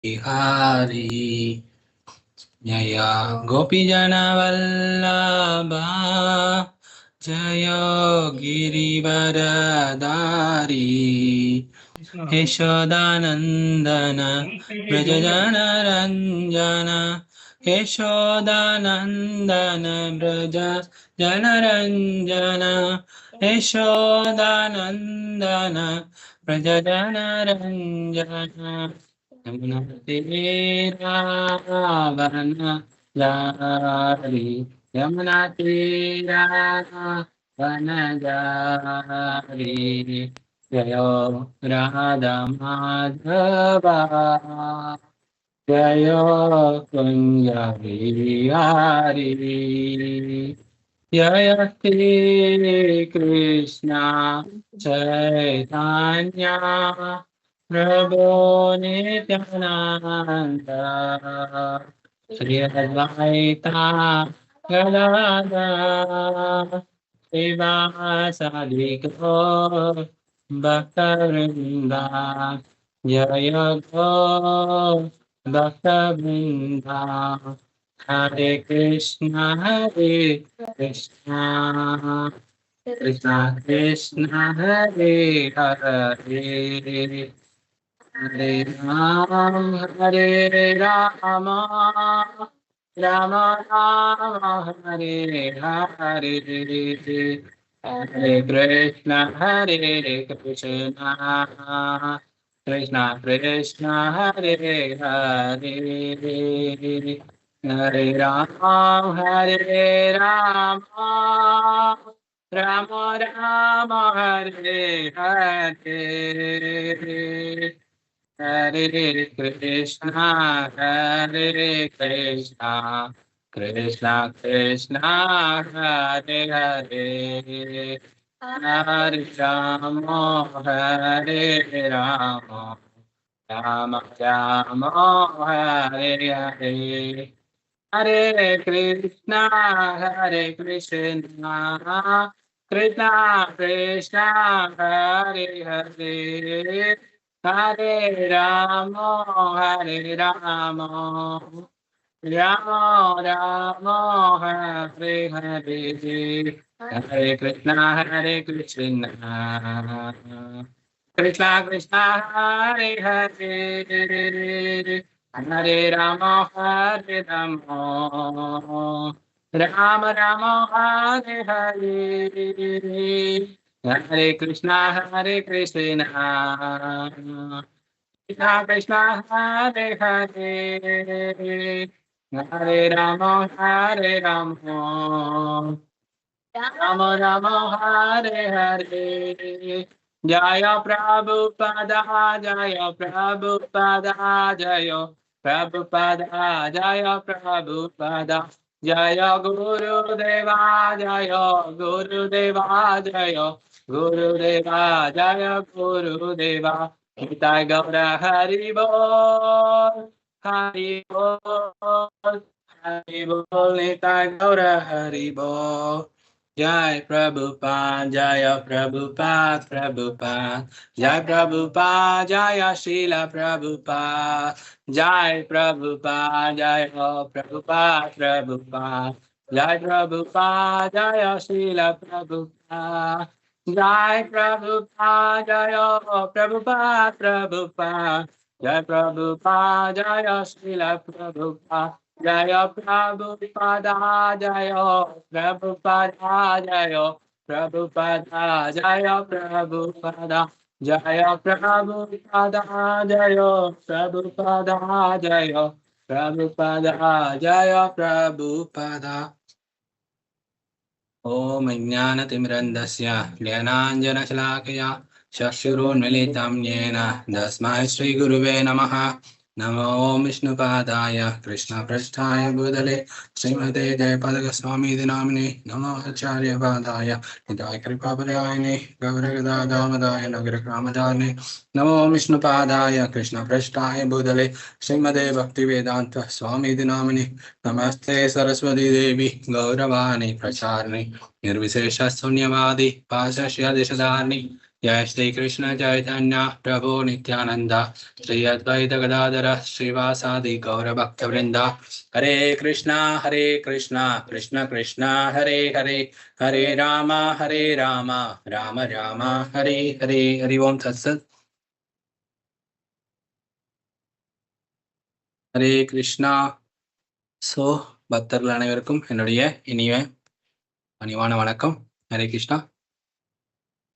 बिहारी जय गोपीजनवल्लभा जय गिरिवरधारी यशोदानन्दन व्रजजनरञ्जन यशोदानन्दन व्रज जनरञ्जन यशोदानन्दन व्रज जनरञ्जन यमुना तीरावन जारी यमुना तीरावन जारी जयो राधा माधवा जयो कुंज बिहारी जय श्री कृष्ण चैतन्य प्रभो नित्यानंद श्री अद्वैता गदाधर श्रीवासादि गौर भक्तवृंदा जय गौर भक्तवृंदा हरे कृष्णा कृष्णा कृष्णा हरे हरे हरे राम राम राम हरे हरे हरे कृष्णा कृष्णा कृष्णा हरे हरे हरे राम राम राम हरे हरे हरे कृष्णा कृष्णा कृष्णा हरे हरे हरे राम राम राम हरे हरे हरे कृष्णा कृष्णा कृष्णा हरे हरे हरे राम राम राम हरे हरे हरे कृष्णा कृष्णा कृष्णा हरे हरे हरे राम राम राम हरे हरे हरे कृष्णा कृष्णा कृष्णा हरे हरे हरे राम राम राम हरे हरे जय प्रभुपदा जय प्रभुपदा जय प्रभुपदा जय प्रभुपदा जय गुरुदेवा जय गुरुदेवा जय गुरुदेवा जय गुरुदेवा निताय गौर हरि बोल हरि बोल हरि बोल निताय गौर हरि बोल जय प्रभुपाद जय प्रभुपाद जय प्रभुपाद जय शील प्रभुपाद जय प्रभुपाद जय प्रभुपाद जय प्रभुपाद जय शील प्रभुपाद जय प्रभुपाद जय प्रभुपाद जय प्रभुपाद जय शील प्रभुपाद जय प्रभुपादा जय प्रभुपादा जय प्रभुपादा जय प्रभुपादा जय प्रभुपादा जय प्रभुपादा जय प्रभुपादा जय प्रभुपादा ओम ज्ञानतिमिरन्धस्य ज्ञानाञ्जनशलाकया चक्षुरुन्मीलितं येन तस्मै श्रीगुरुवे नमः नमो विष्णुपादाय कृष्णपृष्ठाय भूतले श्रीमते जयपदकस्वामीति नामिने नमो आचार्यपादाय निताय कृपापरायणे गौरगदादामदाय नगरग्रामदाने नमो विष्णुपादाय कृष्णपृष्ठाय भूतले श्रीमते भक्तिवेदान्त स्वामीति नामिने नमस्ते सरस्वती देवी गौरवाणी प्रचारिणी निर्विशेष शून्यवादी पाशस्यादिशधारिणी जय श्री कृष्ण चैतन्य प्रभु नित्यानंद श्री अद्वैत गदाधर श्रीवासादि गौर भक्त वृंदा हरे कृष्णा कृष्ण कृष्ण हरे हरे हरे राम राम राम हरे हरे हरि ओम तत्सत् हरे कृष्णा சோ பக்தர்கள் அனைவருக்கும் என்னுடைய இனிய பணிவான வணக்கம். ஹரே கிருஷ்ணா.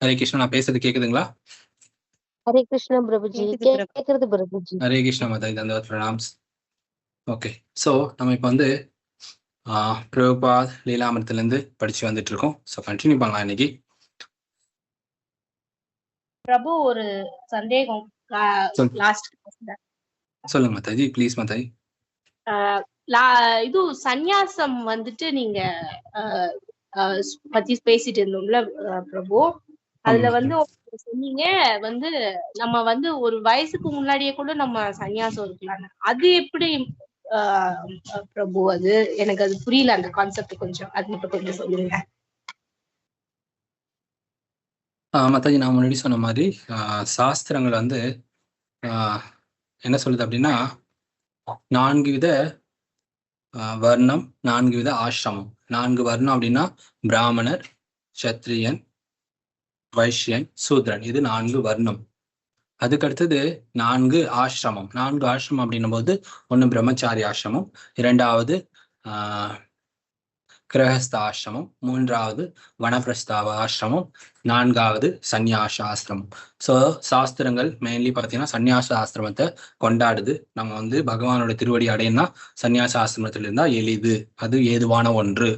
ஹரே கிருஷ்ணா, நான் பேசுறது கேக்குதுங்களா? ஹரே கிருஷ்ணா பிரபுஜி, கேக்குறது பிரபுஜி. ஹரே கிருஷ்ணா மாதாஜி, தந்தவத் பிரணாம்ஸ். ஓகே, ஸோ நம்ம இப்போ வந்து பிரபுபாத் லீலாமிரத்திலேருந்து படிச்சு வந்துட்டு இருக்கோம். ஸோ கண்டினியூ பண்ணலாம் இன்னைக்கு. பிரபு, ஒரு சந்தேகம். சொல்லுங்க மாதாஜி, ப்ளீஸ் மாதாஜி. இது சந்நியாசம் வந்துட்டு நீங்க பத்தி பேசிட்டு இருந்தோம்ல பிரபு, அதுல வந்து சொன்னீங்க வந்து நம்ம வந்து ஒரு வயசுக்கு முன்னாடியே கூட நம்ம சந்நியாசம் இருக்கலாம். அது எப்படி பிரபு? அது எனக்கு அது புரியல, அந்த கான்செப்ட். கொஞ்சம் அது மட்டும் கொஞ்சம் சொல்லுங்க. மாதாஜி, நான் முன்னாடி சொன்ன மாதிரி சாஸ்திரங்கள் வந்து என்ன சொல்லுது அப்படின்னா, 4 வித வர்ணம், 4 வித ஆசிரமம். 4 வர்ணம் அப்படின்னா பிராமணர், சத்திரியன், வைஷ்யன், சூத்ரன். இது 4 வர்ணம். அதுக்கு அடுத்தது 4 ஆசிரமம். 4 ஆசிரமம் அப்படின்னும் போது, ஒன்று பிரம்மச்சாரி ஆசிரமம், 2வது கிரகஸ்த ஆசிரமம், 3வது வனப்பிரஸ்தாவ ஆசிரமம், 4வது சந்நியாச ஆசிரமம். ஸோ சாஸ்திரங்கள் மெயின்லி பார்த்தீங்கன்னா சந்நியாச ஆசிரமத்தை கொண்டாடுது. நம்ம வந்து பகவானோட திருவடி அடையினா சந்நியாச ஆசிரமத்தில் இருந்தால் எளிது, அது ஏதுவான ஒன்று.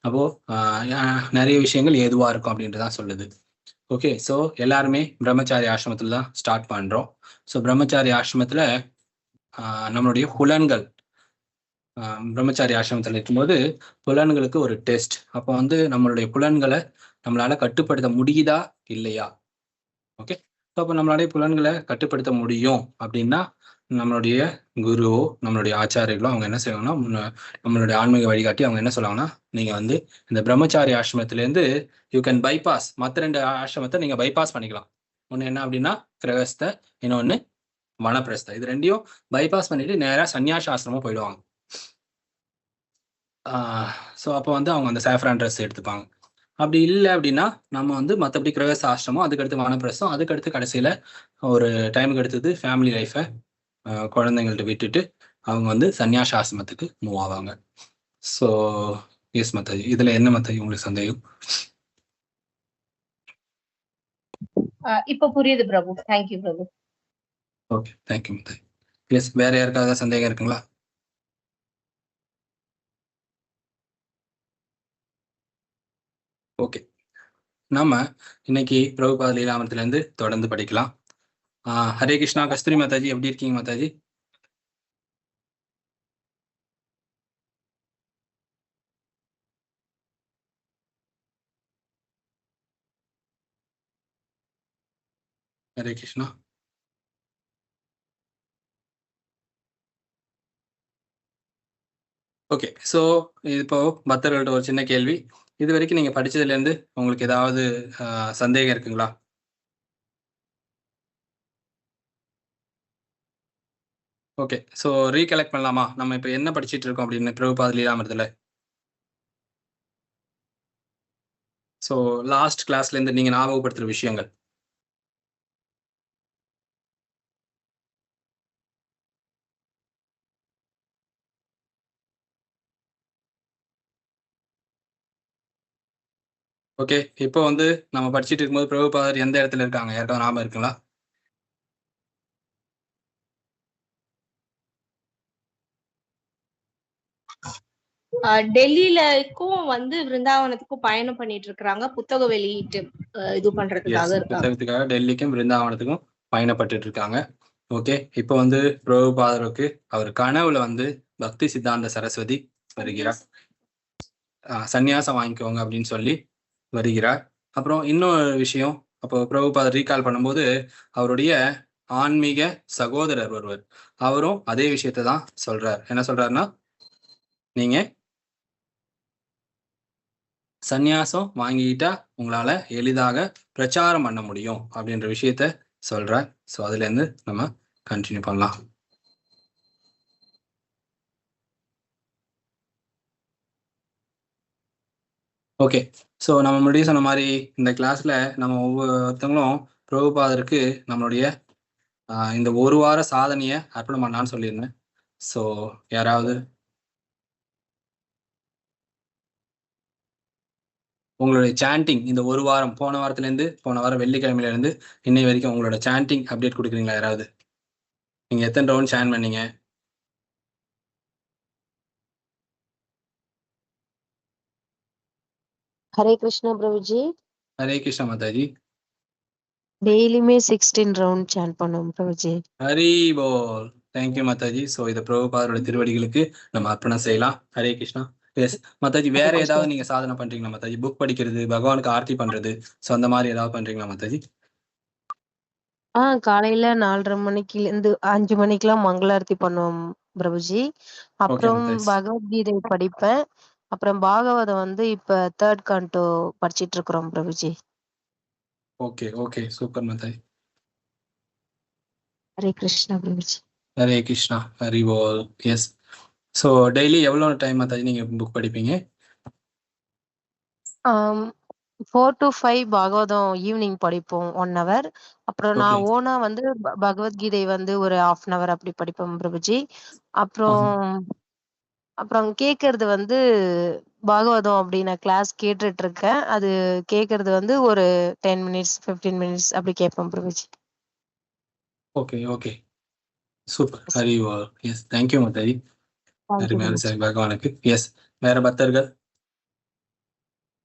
அப்போ நிறைய விஷயங்கள் ஏதுவா இருக்கும் அப்படின்றதான் சொல்லுது. ஓகே, ஸோ எல்லாருமே பிரம்மச்சாரி ஆசிரமத்தில் தான் ஸ்டார்ட் பண்ணுறோம். ஸோ பிரம்மச்சாரி ஆசிரமத்தில் நம்மளுடைய புலன்கள், பிரம்மச்சாரி ஆசிரமத்தில் இருக்கும்போது புலன்களுக்கு ஒரு டெஸ்ட். அப்போ வந்து நம்மளுடைய புலன்களை நம்மளால கட்டுப்படுத்த முடியுதா இல்லையா? ஓகே, அப்போ நம்மளுடைய புலன்களை கட்டுப்படுத்த முடியும் அப்படின்னா நம்மளுடைய குருவோ நம்மளுடைய ஆச்சாரியர்களோ அவங்க என்ன செய்வாங்கன்னா, நம்மளுடைய ஆன்மீக வழிகாட்டி அவங்க என்ன சொல்லுவாங்கன்னா, நீங்க வந்து இந்த பிரம்மச்சாரி ஆசிரமத்திலேருந்து யூ கேன் பைபாஸ், மற்ற 2 ஆசிரமத்தை நீங்க பைபாஸ் பண்ணிக்கலாம். ஒன்று என்ன அப்படின்னா கிரகஸ்த, இன்னொன்று வனப்பிரஸ்த. இது 2ஐயும் பைபாஸ் பண்ணிட்டு நேராக சன்னியாச ஆசிரமம் போயிடுவாங்க. ஸோ அப்போ வந்து அவங்க அந்த சாஃப்ரான் ட்ரெஸ் எடுத்துப்பாங்க. அப்படி இல்லை அப்படின்னா நம்ம வந்து மற்றபடி கிரகஸ்த ஆசிரமம், அதுக்கடுத்து வனப்பிரஸ்தம், அதுக்கடுத்து கடைசியில் ஒரு டைமுக்கு எடுத்தது ஃபேமிலி லைஃப்பை குழந்தைங்கள்ட்ட விட்டுட்டு அவங்க வந்து சன்னியாச ஆசிரமத்துக்கு மூவ் ஆவாங்க. ஸோ எஸ் மாதாஜி, இதில் என்ன மாதாஜி உங்களுக்கு சந்தேகம்? இப்போ புரியுது Prabhu. Thank you Prabhu. Okay, thank you Mataji. Yes, வேற யாருக்காவது சந்தேகம் இருக்குங்களா? ஓகே, நாம இன்னைக்கு பிரபுபாத லீலாமிரத்திலேருந்து தொடர்ந்து படிக்கலாம். ஹரே கிருஷ்ணா. கஸ்தூரி மாதாஜி, எப்படி இருக்கீங்க மாதாஜி? ஹரே கிருஷ்ணா. ஓகே, ஸோ இப்போ பக்தர்கள்ட்ட ஒரு சின்ன கேள்வி. இது வரைக்கும் நீங்கள் படித்ததுலேருந்து உங்களுக்கு ஏதாவது சந்தேகம் இருக்குங்களா? ஓகே, ஸோ ரீகலெக்ட் பண்ணலாமா? நம்ம இப்போ என்ன படிச்சுட்டு இருக்கோம் அப்படின்னு பிரபுபாத லீலாமிரத்தில். ஸோ லாஸ்ட் கிளாஸ்லேருந்து நீங்கள் ஞாபகப்படுத்துகிற விஷயங்கள். ஓகே, இப்போ வந்து நம்ம படிச்சுட்டு இருக்கும்போது பிரபுபாதர் எந்த இடத்துல இருக்காங்க? யாருக்காவது ஞாபகம் இருக்குங்களா? டெல்லியிலக்கும் வந்து விருந்தாவனத்துக்கும் பயணம் பண்ணிட்டு இருக்காங்க. புத்தக வெளியீட்டு இது பண்றதுக்காக புத்தகத்துக்காக டெல்லிக்கும் விருந்தாவனத்துக்கும் பயணப்பட்டு இருக்காங்க. ஓகே, இப்போ வந்து பிரபுபாதருக்கு அவர் கனவுல வந்து பக்தி சித்தாந்த சரஸ்வதி வருகிறார். சந்நியாசம் வாங்கிக்கோங்க அப்படின்னு சொல்லி வருகிறார். அப்புறம் இன்னொரு விஷயம், அப்போ பிரபுபாதர் ரீகால் பண்ணும்போது அவருடைய ஆன்மீக சகோதரர் ஒருவர், அவரும் அதே விஷயத்தை தான் சொல்றார். என்ன சொல்றாருன்னா, நீங்க சந்நியாசம் வாங்கிக்கிட்டா உங்களால எளிதாக பிரச்சாரம் பண்ண முடியும் அப்படின்ற விஷயத்த சொல்றார். ஸோ அதுல இருந்து நம்ம கண்டினியூ பண்ணலாம். ஓகே, ஸோ நம்ம முன்னாடி சொன்ன மாதிரி இந்த கிளாஸ்ல நம்ம ஒவ்வொருத்தவங்களும் பிரபுபாதருக்கு நம்மளுடைய இந்த ஒரு வார சாதனையை அர்ப்பணம் பண்ணான்னு சொல்லியிருந்தேன். ஸோ யாராவது உங்களுடைய சாண்டிங் இந்த ஒரு வாரம், போன வாரம் வெள்ளிக்கிழமையில இருந்து இன்னை வரைக்கும் உங்களோட சாண்டிங் அப்டேட் கொடுக்குறீங்களா யாராவது? நீங்க எத்தனை ரவுண்ட் சான் பண்ணீங்க? ஹரே கிருஷ்ணா பிரபுஜி. ஹரே கிருஷ்ணா மாதாஜி. டெய்லியுமே 16 ரவுண்ட் சான் பண்ணுவோம் பிரபுஜி. ஹரி போல். தேங்க்யூ மாதாஜி. ஸோ இதை பிரபுபாதரோட திருவடிகளுக்கு நம்ம அர்ப்பணம் செய்யலாம். ஹரே கிருஷ்ணா. எஸ் மாதாஜி, வேற ஏதாவது நீங்க சாதனை பண்றீங்களா மாதாஜி? புக் படிக்கிறது, பகவானுக்கு ஆர்த்தி பண்றது, ஸோ அந்த மாதிரி ஏதாவது பண்றீங்களா மாதாஜி? காலையில 4:30 மணிக்கு இருந்து 5 மணிக்கெல்லாம் மங்களாரத்தி பண்ணுவோம் பிரபுஜி. அப்புறம் பகவத்கீதை படிப்பேன். அப்புறம் பாகவதம் வந்து இப்ப 3rd canto படிச்சிட்டு இருக்கிறோம் Prabhuji. Okay okay, super Mataji. Hare Krishna Prabhuji. Hare Krishna. Hari Bol. Yes. So daily எவ்வளோ டைம் மாதாஜி நீங்க புக் படிப்பீங்க? 4 to 5 பாகவதம் ஈவினிங் படிப்போம் 1 hour. அப்புறம் நான் ஓனா வந்து பகவத்கீதை வந்து ஒரு 1/2 an hour அப்படி படிப்போம் பிரபுஜி. அப்புறம் கேட்கறது வந்து பாகவதம் அப்படின்னா கிளாஸ் கேட்டுட்டு இருக்கேன். அது கேட்கறது வந்து ஒரு 10 minutes 15 minutes அப்படி கேட்போம் Prabhuji. Okay okay, super. Hari Bol. Yes, thank you Mataji. சரி பகவானுக்கு. எஸ், வேற பக்தர்கள்?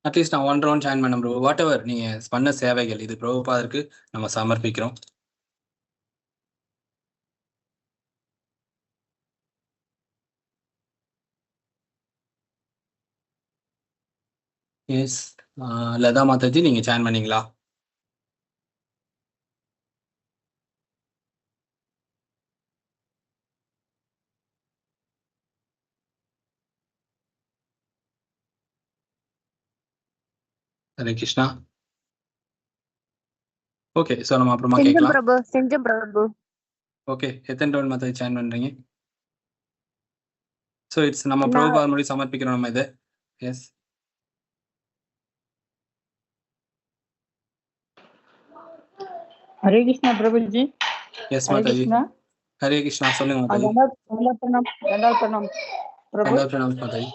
அட்லீஸ்ட் நான் 1 round ஜாயின் பண்ண ப்ரோ. வாட் எவர் நீங்க பண்ண சேவைகள், இது பிரபுபாதருக்கு நம்ம சமர்ப்பிக்கிறோம். எஸ், லதா மாதாஜி நீங்க ஜாயின் பண்ணீங்களா? ஹரே கிருஷ்ணா. ஓகே, ஸோ நம்ம அப்புறமா கேட்கலாம். செஞ்ச பிரபு. ஓகே, எத்தனை ரவுண்ட் மாதாஜி ஜாயின் பண்றீங்க? ஸோ இட்ஸ் நம்ம பிரபுபாத மொழி சமர்ப்பிக்கிறோம் நம்ம இது. எஸ். ஹரே கிருஷ்ணா பிரபுஜி. எஸ் மாதாஜி. ஹரே கிருஷ்ணா, சொல்லுங்க மாதாஜி. பிரபு மாதாஜி.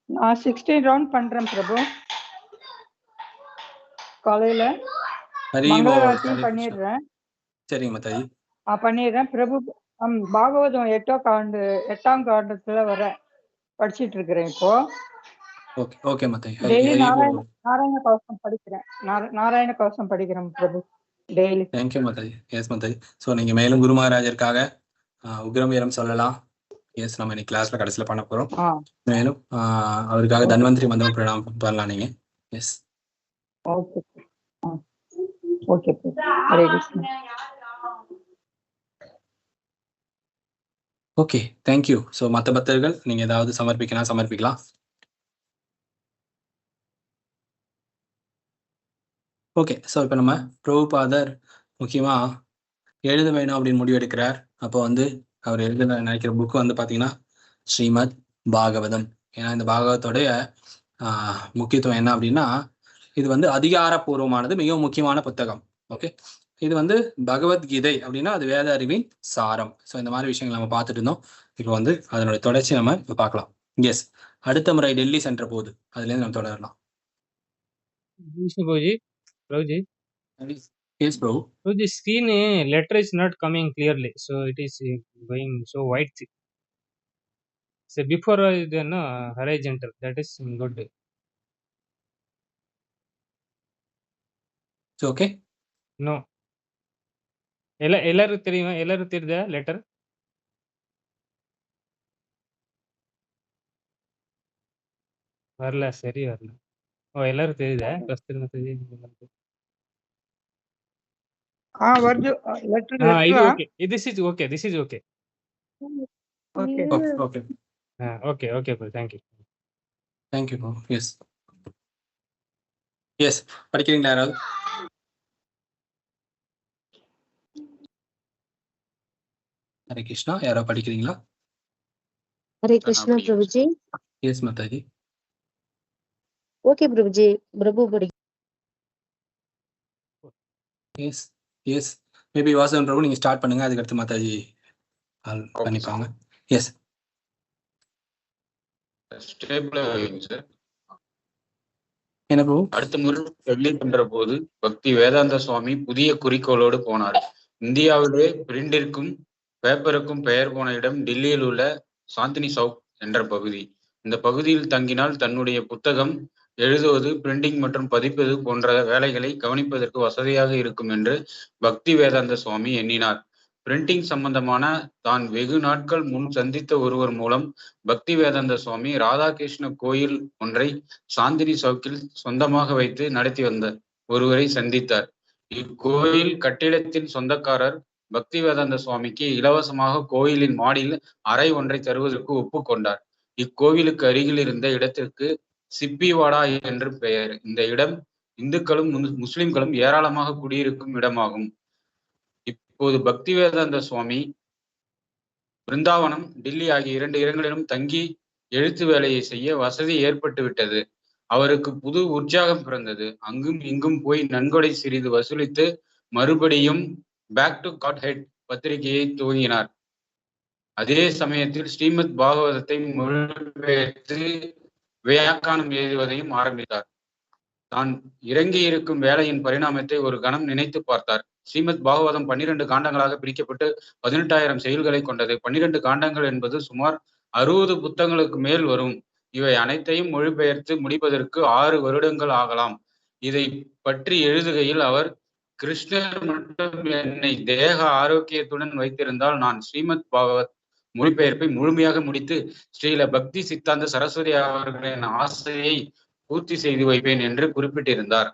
நான் 16 ரவுண்ட் பண்றேன் பிரபு. காலையில மங்களவாரத்தையும் பண்ணிடுறேன். சரிங்க மாதாஜி. பண்ணிடுறேன் பிரபு. பாகவதம் 8ஆம் காண்டத்துல வர படிச்சிட்டு இருக்கிறேன் இப்போ. Okay okay Mataji. Daily Narayana Kavacham படிக்கிறேன். நாராயண கவசம் படிக்கிறேன் Prabhu daily. Thank you Mataji. Yes Mataji. So நீங்க மேலும் குரு மகாராஜருக்காக உக்ரமீரம் சொல்லலாம். எஸ், நம்ம இன்னைக்கு கிளாஸ்ல கடைசியில பண்ண போறோம். மேலும் அவருக்காக தன்வந்திரி மந்திரம் பிரணாம் பண்ணலாம் நீங்க. Yes. Okay okay. Hare Krishna. Okay, thank you. So மற்ற பக்தர்கள் நீங்க ஏதாவது சமர்ப்பிக்கலாம். ஓகே, ஸோ இப்போ நம்ம பிரபுபாதர் முக்கியமா எழுத வேணும் அப்படின்னு முடிவெடுக்கிறார். அப்போ வந்து அவர் எழுத நினைக்கிற புக்கு வந்து பார்த்தீங்கன்னா ஸ்ரீமத் பாகவதம். ஏன்னா இந்த பாகவதோடைய முக்கியத்துவம் என்ன அப்படின்னா, இது வந்து அதிகாரப்பூர்வமானது, மிகவும் முக்கியமான புத்தகம். ஓகே, இது வந்து பகவத்கீதை அப்படின்னா அது வேத அறிவின் சாரம். ஸோ இந்த மாதிரி விஷயங்கள் நம்ம பார்த்துட்டு இருந்தோம். இப்போ வந்து அதனுடைய தொடர்ச்சி நம்ம இப்போ பார்க்கலாம். எஸ், அடுத்த முறை டெல்லி சென்ற போது அதுலேருந்து நம்ம தொடரலாம். Yes, bro. So the screen letter is not coming clearly, so it is going so white. So before then Hare enter, that is good. It's okay? No. எல்லாரும் தெரியுதா லெட்டர்? வரல, சரி வரல. எல்லாரும் தெரியுதா? ஃபர்ஸ்ட் தெரியுது. வருது லெட்டர். இது okay. This is okay. Okay okay bro, thank you. Thank you bro. Yes yes படிக்கிறீங்களா யாராவது? ஹரே கிருஷ்ணா, யாராவது படிக்கிறீங்களா? ஹரே கிருஷ்ணா பிரபுஜி. எஸ் மாதாஜி. ஓகே பிரபுஜி, பிரபு படி. Yes yes maybe Vasavan Prabhu நீங்க ஸ்டார்ட் பண்ணுங்க, அதுக்கடுத்து மாதாஜி கால் பண்ணிப்பாங்க. எஸ் ஸ்டேபிளா வைங்க சார். என்ன ப்ரோ? அடுத்த முறை டெல்லி பண்ற போது பக்தி வேதாந்த சுவாமி புதிய குறிக்கோளோடு போனார். இந்தியாவிலே பிரிண்டிற்கும் பேப்பருக்கும் பெயர் போன இடம் டெல்லியில் உள்ள சாந்தினி சவுக் என்ற பகுதி. இந்த பகுதியில் தங்கினால் தன்னுடைய புத்தகம் எழுதுவது, பிரிண்டிங் மற்றும் பதிப்பது போன்ற வேலைகளை கவனிப்பதற்கு வசதியாக இருக்கும் என்று பக்தி வேதாந்த சுவாமி எண்ணினார். பிரிண்டிங் சம்பந்தமான தான் வெகு நாட்கள் முன் சந்தித்த ஒருவர் மூலம் பக்தி வேதாந்த சுவாமி ராதாகிருஷ்ண கோயில் ஒன்றை சாந்தினி சவுக்கில் சொந்தமாக வைத்து நடத்தி வந்த ஒருவரை சந்தித்தார். இக்கோயில் கட்டிடத்தின் சொந்தக்காரர் பக்தி வேதாந்த சுவாமிக்கு இலவசமாக கோயிலின் மாடியில் அறை ஒன்றை தருவதற்கு ஒப்புக்கொண்டார். இக்கோவிலுக்கு அருகில் இருந்த இடத்திற்கு சிப்பிவாடா என்று பெயர். இந்த இடம் இந்துக்களும் முஸ்லிம்களும் ஏராளமாக குடியிருக்கும் இடமாகும். இப்போது பக்தி வேதாந்த சுவாமி பிருந்தாவனம், டில்லி ஆகிய 2 இடங்களிலும் தங்கி எழுத்து வேலையை செய்ய வசதி ஏற்பட்டு விட்டது. அவருக்கு புது உற்சாகம் பிறந்தது. அங்கும் இங்கும் போய் நன்கொடை சிறிது வசூலித்து மறுபடியும் பேக் டு காட் ஹெட் பத்திரிகையை துவங்கினார். அதே சமயத்தில் ஸ்ரீமத் பாகவதத்தை மொழிபெயர்த்து வியாக்கானம் எழுதுவதையும் ஆரம்பித்தார். தான் இறங்கி இருக்கும் வேலையின் பரிணாமத்தை ஒரு கணம் நினைத்து பார்த்தார். ஸ்ரீமத் பாகவதம் 12 காண்டங்களாக பிரிக்கப்பட்டு 18,000 செயல்களை கொண்டது. 12 காண்டங்கள் என்பது சுமார் 60 புத்தகங்களுக்கு மேல் வரும். இவை அனைத்தையும் மொழிபெயர்த்து முடிப்பதற்கு 6 வருடங்கள் ஆகலாம். இதை பற்றி எழுதுகையில் அவர், கிருஷ்ணர் மட்டும் என்னை தேக ஆரோக்கியத்துடன் வைத்திருந்தால் நான் ஸ்ரீமத் பாகவத் மொழிபெயர்ப்பை முழுமையாக முடித்து ஸ்ரீல பக்தி சித்தாந்த சரஸ்வதி அவர்களின் ஆசையை பூர்த்தி செய்து வைப்பேன் என்று குறிப்பிட்டிருந்தார்.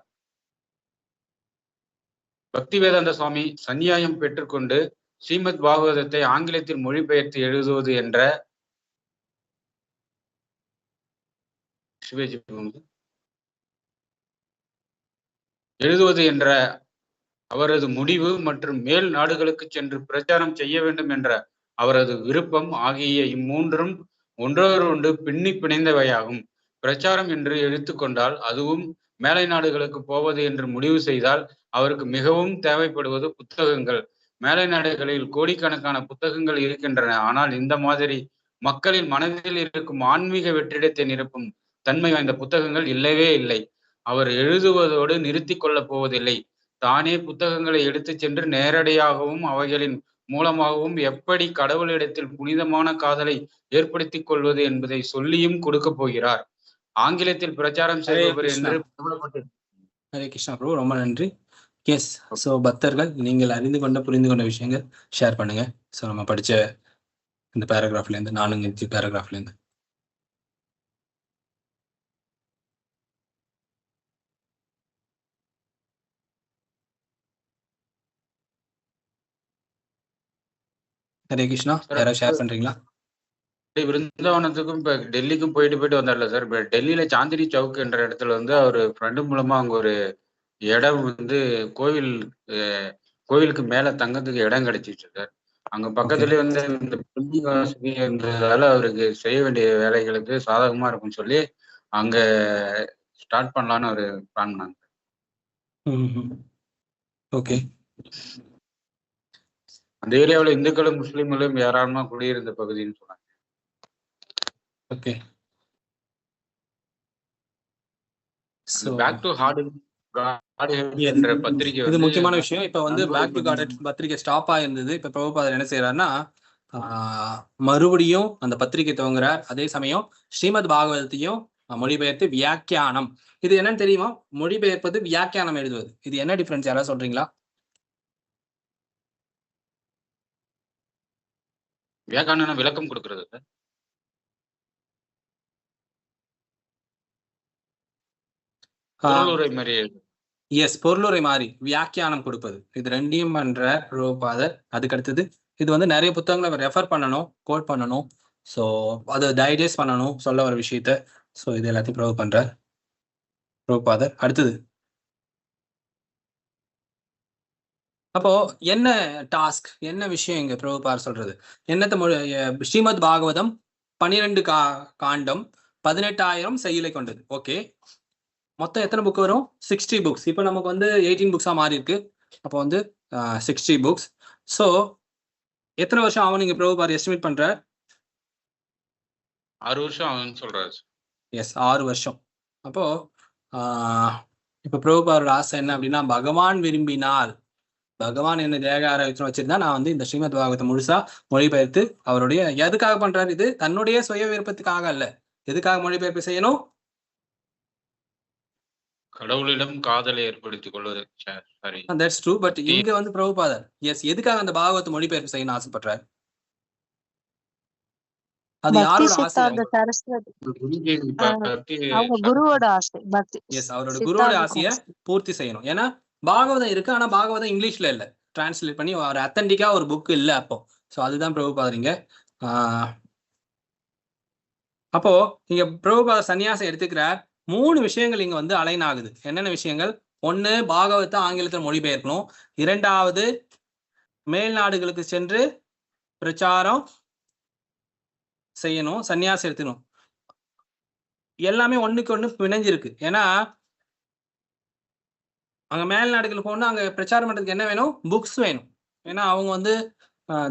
பக்தி வேதாந்த சுவாமி சந்நியாயம் பெற்றுக்கொண்டு ஸ்ரீமத் பாகவதத்தை ஆங்கிலத்தில் மொழிபெயர்த்து எழுதுவது என்ற அவரது முடிவு மற்றும் மேல் நாடுகளுக்கு சென்று பிரச்சாரம் செய்ய வேண்டும் என்ற அவரது விருப்பம் ஆகிய இம்மூன்றும் ஒன்றோடு பின்னி பிணைந்தவையாகும். பிரச்சாரம் என்று எடுத்துக்கொண்டால், அதுவும் மேலை நாடுகளுக்கு போவது என்று முடிவு செய்தால் அவருக்கு மிகவும் தேவைப்படுவது புத்தகங்கள். மேலை நாடுகளில் கோடிக்கணக்கான புத்தகங்கள் இருக்கின்றன. ஆனால் இந்த மாதிரி மக்களின் மனதில் இருக்கும் ஆன்மீக வெற்றிடத்தை நிரப்பும் தன்மை வாய்ந்த புத்தகங்கள் இல்லவே இல்லை. அவர் எழுதுவதோடு நிறுத்தி கொள்ளப் போவதில்லை. தானே புத்தகங்களை எடுத்து சென்று நேரடியாகவும் அவைகளின் மூலமாகவும் எப்படி கடவுளிடத்தில் புனிதமான காதலை ஏற்படுத்திக் கொள்வது என்பதை சொல்லியும் கொடுக்க போகிறார். ஆங்கிலத்தில் பிரச்சாரம் செய்பவர் என்று ஹரே கிருஷ்ணா ப்ரோ, ரொம்ப நன்றி. எஸ், ஸோ பக்தர்கள் நீங்கள் அறிந்து கொண்ட புரிந்து கொண்ட விஷயங்கள் ஷேர் பண்ணுங்க. ஸோ நம்ம படிச்ச இந்த பேராகிராஃப்லேருந்து 4 பேராகிராஃப்லேருந்து ஹரே கிருஷ்ணா, யாராவது ஷேர் பண்றீங்களா? விருந்தாவனத்துக்கும் இப்ப டெல்லிக்கும் போயிட்டு வந்தார்ல சார். இப்ப டெல்லியில சாந்தினி சவுக் என்ற இடத்துல வந்து அவர் ஃப்ரெண்டு மூலமா அங்க ஒரு இடம் வந்து கோவிலுக்கு மேல தங்கத்துக்கு இடம் கிடைச்சிச்சு சார். அங்க பக்கத்துலயே வந்து இந்த பில்டிங் வசதி இருந்ததால அவருக்கு செய்ய வேண்டிய வேலைகளுக்கு சாதகமா இருக்கும்னு சொல்லி அங்க ஸ்டார்ட் பண்ணலான்னு ஒரு பிளான் பண்ணாங்க. ஓகே. அந்த ஏரியாவில் இந்துக்களும் முஸ்லிம்களும் ஏராளமா குடியிருந்த பகுதின்னு சொன்னாங்க. Okay. So back to heart என்ற பத்திரிகை இது முக்கியமான விஷயம். இப்ப வந்து பேக் டு காட் பத்திரிகை ஸ்டாப் ஆயிருந்தது. இப்ப பிரபுபாதர் என்ன செய்யறாருன்னா, மறுபடியும் அந்த பத்திரிகை துவங்குறார். அதே சமயம் ஸ்ரீமத் பாகவதத்தையும் மொழிபெயர்த்து வியாக்கியானம். இது என்னன்னு தெரியுமா? மொழிபெயர்ப்பது, வியாக்கியானம் எழுதுவது. இது என்ன டிஃபரன்ஸ் யாராவது சொல்றீங்களா? வியாக்கியானம் விளக்கம் கொடுக்கிறது சார். பொருளுரை மாதிரி. எஸ், பொருளுரை மாதிரி வியாக்கியானம் கொடுப்பது. இது ரெண்டையும் பண்ற பிரபுபாதர். அதுக்கு அடுத்தது இது வந்து நிறைய புத்தகங்களை ரெஃபர் பண்ணணும், கோட் பண்ணணும். ஸோ அதை டைஜஸ்ட் பண்ணணும் சொல்ல வர விஷயத்த. ஸோ இது எல்லாத்தையும் ப்ரூவ் பண்றார் பிரபுபாதர். அடுத்தது அப்போ என்ன டாஸ்க், என்ன விஷயம் இங்க பிரபுபாதர் சொல்றது? என்னத்த ஸ்ரீமத் பாகவதம் 12 காண்டம் 18,000 செய்யுளை கொண்டது. ஓகே, மொத்தம் எத்தனை புக் வரும்? 60 புக்ஸ். இப்போ நமக்கு வந்து 18 புக்ஸா மாறி இருக்கு. அப்போ வந்து 60 புக்ஸ். ஸோ எத்தனை வருஷம் ஆகும் நீங்க பிரபுபாதர் எஸ்டிமேட் பண்ற? 6 வருஷம் ஆகும்னு சொல்றாரு. எஸ், 6 வருஷம். அப்போ இப்போ பிரபுபாதரோட ஆசை என்ன அப்படின்னா, பகவான் விரும்பினால், பகவான் என்ன தேக ஆரோக்கியம் வச்சிருந்தா நான் வந்து இந்த ஸ்ரீமத் பாகவத்தை முழுசா மொழிபெயர்த்து அவருடைய எதுக்காக பண்றாரு? இது தன்னுடைய சுய விருப்பத்துக்காக அல்ல. எதுக்காக மொழிபெயர்ப்பு செய்யணும்? கடவுளிடம் காதலை ஏற்படுத்திக் கொள்வது. Sorry, that's true. பட் இங்க வந்து பிரபுபாதர் எஸ் எதுக்காக அந்த பாகவத்தை மொழிபெயர்ப்பு செய்யணும்னு ஆசைப்படுறாரு? அது யாரோட ஆசை? அவங்க குருவோட ஆசை. எஸ், அவரோட குருவோட ஆசையை பூர்த்தி செய்யணும். ஏன்னா பாகவதம் இருக்கு, ஆனா பாகவதம் இங்கிலீஷ்ல இல்ல, டிரான்ஸ்லேட் பண்ணி ஒரு அத்தன்டிக்கா ஒரு புக் இல்ல அப்போ. ஸோ அதுதான் பிரபுபாதரிங்க. அப்போ இங்க பிரபுபாதர் சன்னியாசம் எடுத்துக்கிறார். 3 விஷயங்கள் இங்க வந்து அலைன் ஆகுது. என்னென்ன விஷயங்கள்? 1, பாகவத்தை ஆங்கிலத்தில் மொழிபெயர்க்கணும். 2வது, மேல் நாடுகளுக்கு சென்று பிரச்சாரம் செய்யணும், சன்னியாசம் எடுத்துக்கணும். எல்லாமே ஒண்ணுக்கு ஒண்ணு பிணைஞ்சிருக்கு. ஏன்னா அங்க மேல் நாடுகள் போனா அங்க பிரச்சாரம் பண்றதுக்கு என்ன வேணும்? புக்ஸ் வேணும். ஏன்னா அவங்க வந்து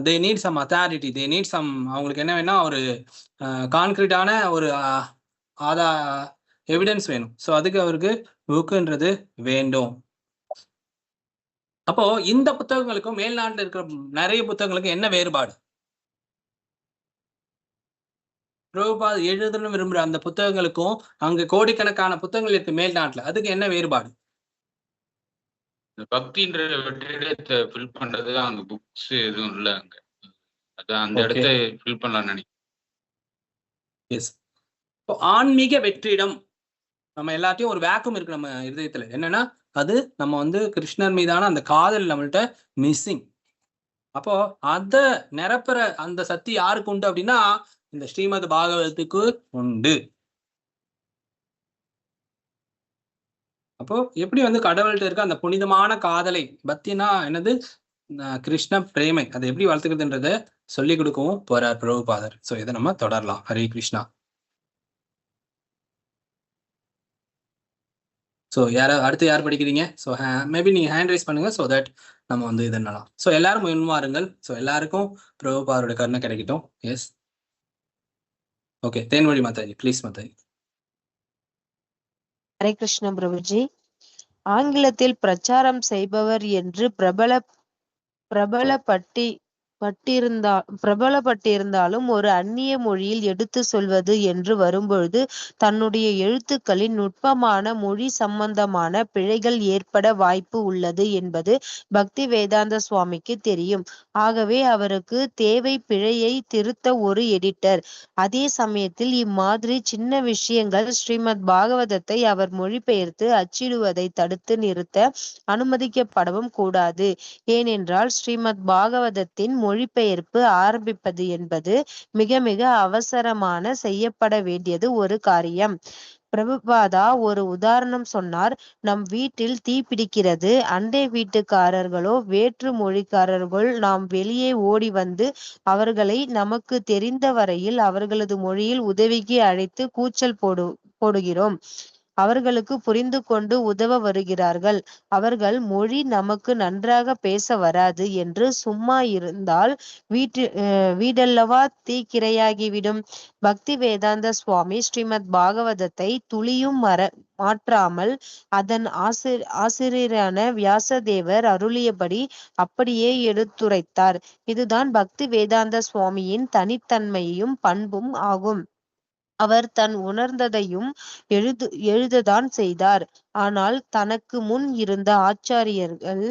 they need some authority, they need some, அவங்களுக்கு என்ன வேணும்? ஒரு கான்கிரீட்டான ஒரு எவிடன்ஸ் வேணும். ஸோ அதுக்கு அவருக்கு புக்குன்றது வேண்டும். அப்போ இந்த புத்தகங்களுக்கும் மேல்நாட்டில் இருக்கிற நிறைய புத்தகங்களுக்கும் என்ன வேறுபாடு? பிரபுபாதர் எழுதணும்னு விரும்புற அந்த புத்தகங்களுக்கும் அங்க கோடிக்கணக்கான புத்தகங்கள் இருக்கு மேல்நாட்டுல, அதுக்கு என்ன வேறுபாடு? பக்தின்ற வெற்றிடத்தை ஃபில் பண்றது அங்க புக்ஸ் எதுவும் இல்ல. அங்க அது அந்த இடத்தை ஃபில் பண்ணலாம்னு நினைக்கிறேன். எஸ், இப்போ ஆன்மீக வெற்றிடம் நம்ம எல்லாத்தையும் ஒரு வேக்கம் இருக்கு நம்ம இருதயத்துல. என்னன்னா அது நம்ம வந்து கிருஷ்ணர் மீதான அந்த காதல் நம்மள்ட்ட மிஸ்ஸிங். அப்போ அத நிரப்புற அந்த சக்தி யாருக்கு உண்டு அப்படின்னா இந்த ஸ்ரீமத் பாகவதத்துக்கு உண்டு. அப்போ எப்படி வந்து கடவுள்கிட்ட இருக்க அந்த புனிதமான காதலை, பக்தினா என்னது, கிருஷ்ண பிரேமை, அதை எப்படி வளர்த்துக்கிறதுன்றத சொல்லி கொடுக்கவும் போறார் பிரபுபாதர். ஸோ இதை நம்ம தொடரலாம். ஹரே கிருஷ்ணா. ஸோ அடுத்து யார் படிக்கிறீங்க? ஸோ மேபி நீங்க ஹேண்ட் ரைஸ் பண்ணுங்க. ஸோ தட் நம்ம வந்து இது என்னலாம். ஸோ எல்லாரும் முன்வாருங்கள். ஸோ எல்லாருக்கும் பிரபுபாதரோட கருணை கிடைக்கட்டும். Yes, okay. Thenmozhi Mataji, please Mataji. Hare Krishna Prabhuji. ஆங்கிலத்தில் பிரச்சாரம் செய்பவர் என்று பிரபலப்பட்டிருந்தாலும் ஒரு அந்நிய மொழியில் எடுத்து சொல்வது என்று வரும்பொழுது தன்னுடைய எழுத்துக்களின் நுட்பமான மொழி சம்பந்தமான பிழைகள் ஏற்பட வாய்ப்பு உள்ளது என்பது பக்தி வேதாந்த சுவாமிக்கு தெரியும். ஆகவே அவருக்கு தேவை பிழையை திருத்த ஒரு எடிட்டர். அதே சமயத்தில் இம்மாதிரி சின்ன விஷயங்கள் ஸ்ரீமத் பாகவதத்தை அவர் மொழிபெயர்த்து அச்சிடுவதை தடுத்து நிறுத்த அனுமதிக்கப்படவும் கூடாது. ஏனென்றால் ஸ்ரீமத் பாகவதத்தின் மொழிபெயர்ப்பு ஆரம்பிப்பது என்பது மிக மிக அவசரமான செய்யப்பட வேண்டியது ஒரு காரியம். பிரபுபாதா ஒரு உதாரணம் சொன்னார். நம் வீட்டில் தீ பிடிக்கிறது. அண்டை வீட்டுக்காரர்களோ வேற்று மொழிக்காரர்கள் நாம் வெளியே ஓடி வந்து அவர்களை நமக்கு தெரிந்த வரையில் அவர்களது மொழியில் உதவிக்கு அழைத்து கூச்சல் போடுகிறோம். அவர்களுக்கு புரிந்து கொண்டு உதவ வருகிறார்கள். அவர்கள் மொழி நமக்கு நன்றாக பேச வராது என்று சும்மா இருந்தால் வீடல்லவா தீக்கிரையாகிவிடும். பக்தி வேதாந்த சுவாமி ஸ்ரீமத் பாகவதத்தை துளியும் மாற்றாமல் அதன் ஆசிரியரான வியாசதேவர் அருளியபடி அப்படியே எடுத்துரைத்தார். இதுதான் பக்தி வேதாந்த சுவாமியின் தனித்தன்மையும் பண்பும் ஆகும். அவர் தன் உணர்ந்ததையும் எழுததான் செய்தார். ஆனால் தனக்கு முன் இருந்த ஆச்சாரியர்கள்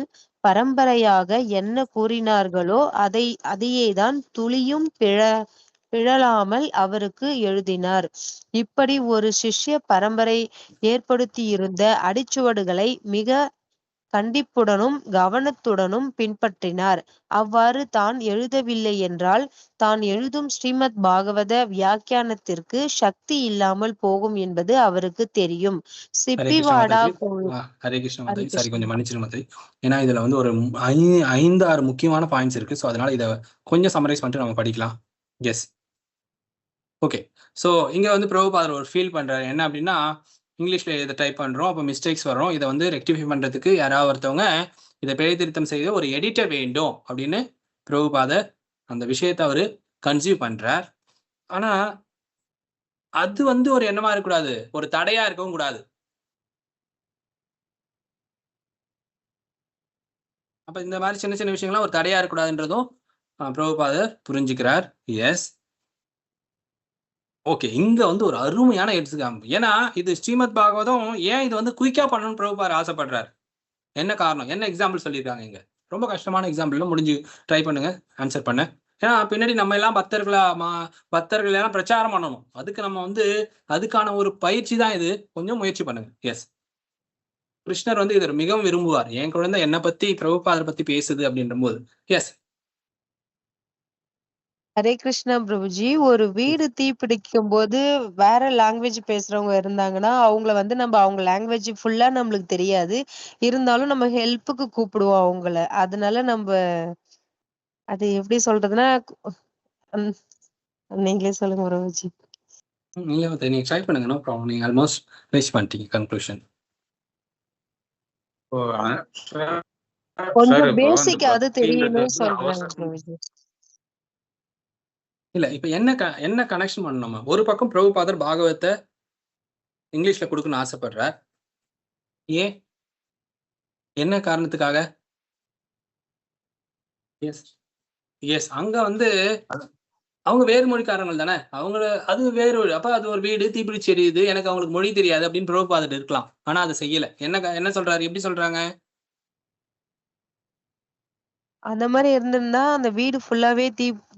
பரம்பரையாக என்ன கூறினார்களோ அதையேதான் துளியும் பிழலாமல் அவருக்கு எழுதினார். இப்படி ஒரு சிஷ்ய பரம்பரை ஏற்படுத்தியிருந்த அடிச்சுவடுகளை மிக கண்டிப்புடனும் கவனத்துடனும் பின்பற்றினார். அவ்வாறு தான் எழுதவில்லை என்றால் தான் எழுதும் ஸ்ரீமத் பாகவத வியாக்கியானத்திற்கு சக்தி இல்லாமல் போகும் என்பது அவருக்கு தெரியும். ஹரே கிருஷ்ண சிப்பிவாடா மாதாஜி. ஹரே கிருஷ்ண ஹரே மாதாஜி. சாரி, கிருஷ்ணா. கொஞ்சம் மன்னிச்சிருங்க மாதாஜி. ஏன்னா இதுல வந்து ஒரு 5-6 முக்கியமான பாயிண்ட்ஸ் இருக்கு. ஸோ அதனால இதை கொஞ்சம் சம்மரைஸ் பண்ணிட்டு நம்ம படிக்கலாம். S, okay. ஸோ இங்க வந்து பிரபுபாதர் ஒரு ஃபீல் பண்றாரு என்ன அப்படின்னா, இங்கிலீஷ்ல இதை டைப் பண்றோம், அப்போ மிஸ்டேக்ஸ் வரும், இதை வந்து ரெக்டிஃபை பண்றதுக்கு யாராவது ஒருத்தவங்க இதை பிழை திருத்தம் செய்து ஒரு எடிட்டர் வேண்டும் அப்படின்னு பிரபுபாதர் அந்த விஷயத்தை அவரு கன்சீவ் பண்றார். ஆனா அது வந்து ஒரு எண்ணமா இருக்கக்கூடாது, ஒரு தடையா இருக்கவும் கூடாது. அப்ப இந்த மாதிரி சின்ன சின்ன விஷயங்கள்லாம் ஒரு தடையா இருக்கக்கூடாதுன்றதும் பிரபுபாதர் புரிஞ்சுக்கிறார். S, okay. இங்க வந்து ஒரு அருமையான எக்ஸாம்பிள். ஏன்னா இது ஸ்ரீமத் பாகவதம் ஏன் இது வந்து குயிக்கா பண்ணணும்னு பிரபுபாதர் ஆசைப்படுறாரு, என்ன காரணம், என்ன எக்ஸாம்பிள் சொல்லியிருக்காங்க இங்க. ரொம்ப கஷ்டமான எக்ஸாம்பிள் முடிஞ்சு ட்ரை பண்ணுங்க ஆன்சர் பண்ண. ஏன்னா பின்னாடி நம்ம எல்லாம் பக்தர்கள் எல்லாம் பிரச்சாரம் பண்ணணும். அதுக்கு நம்ம வந்து அதுக்கான ஒரு பயிற்சி தான் இது. கொஞ்சம் முயற்சி பண்ணுங்க. எஸ், கிருஷ்ணர் வந்து இதை மிகவும் விரும்புவார். என் குழந்தை என்னை பத்தி பிரபுபாதர் பத்தி பேசுது அப்படின்ற போது. எஸ், ஹரே கிருஷ்ணா பிரபுஜி. ஒரு வீடு தீப்பிடிக்கும் போது வேற லாங்குவேஜ் பேசுறவங்க இருந்தாங்கன்னா அவங்கள வந்து நம்ம அவங்க லாங்குவேஜ் ஃபுல்லா நம்மளுக்கு தெரியாது, இருந்தாலும் நம்ம ஹெல்ப்புக்கு கூப்பிடுவோம் அவங்கள. அதனால நம்ம அது எப்படி சொல்றதுன்னா, உம், நீங்களே சொல்லுங்க பிரபுஜி. நீங்க ட்ரை பண்ணுங்க, நோ ப்ராப்ளம். நீங்க ஆல்மோஸ்ட் ரீச் பண்ணிட்டீங்க கன்க்ளூஷன். சார் கொஞ்சம் இப்போ அந்த பேசிக் அது தெரியணும்னு பக்தின்றது சொல்றாங்க அவசரம். பிரபுஜி. இல்ல, இப்ப என்ன கனெக்ஷன் பண்ணணும் நம்ம? ஒரு பக்கம் பிரபுபாதர் பாகவத்தை இங்கிலீஷ்ல கொடுக்கணும்னு ஆசைப்படுறார். ஏன், என்ன காரணத்துக்காக? எஸ் எஸ், அங்க வந்து அவங்க வேறு மொழிக்காரங்கள் தானே, அவங்கள அது வேறு. அப்ப அது ஒரு வீடு தீப்பிடிச்சு எரியுது, எனக்கு அவங்களுக்கு மொழி தெரியாது அப்படின்னு பிரபுபாதர் இருக்கலாம். ஆனா அதை செய்யல. என்ன சொல்றாரு, எப்படி சொல்றாங்க? அந்த மாதிரி இருந்திருந்தா அந்த வீடு ஃபுல்லாவே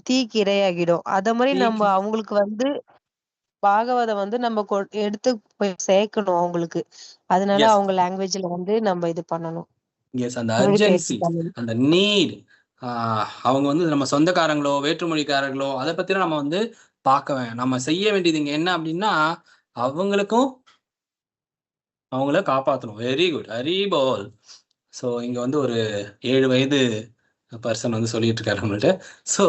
தீக்கு இரையாகிடும். அத மாதிரி நம்ம அவங்களுக்கு வந்து பாகவதம் வந்து நம்ம எடுத்து போய் சேர்க்கணும் அவங்களுக்கு. அதனால எஸ் அவங்க லாங்குவேஜ்ல வந்து நம்ம இது பண்ணணும், எஸ், அந்த மொழிபெயர்ப்பு அர்ஜென்சி, பண்ணணும். அந்த நீட், அவங்க வந்து நம்ம சொந்தக்காரங்களோ வேற்றுமொழிக்காரர்களோ அதை பத்திலாம் நம்ம வந்து பார்க்க வேண்டாம். நம்ம செய்ய வேண்டியது இங்க என்ன அப்படின்னா, அவங்களுக்கும் அவங்கள காப்பாற்றணும். Very good, Haribol. ஸோ இங்க வந்து ஒரு 7 வயது பர்சன் வந்து சொல்லிட்டு இருக்காரு நம்மள்ட்ட. ஸோ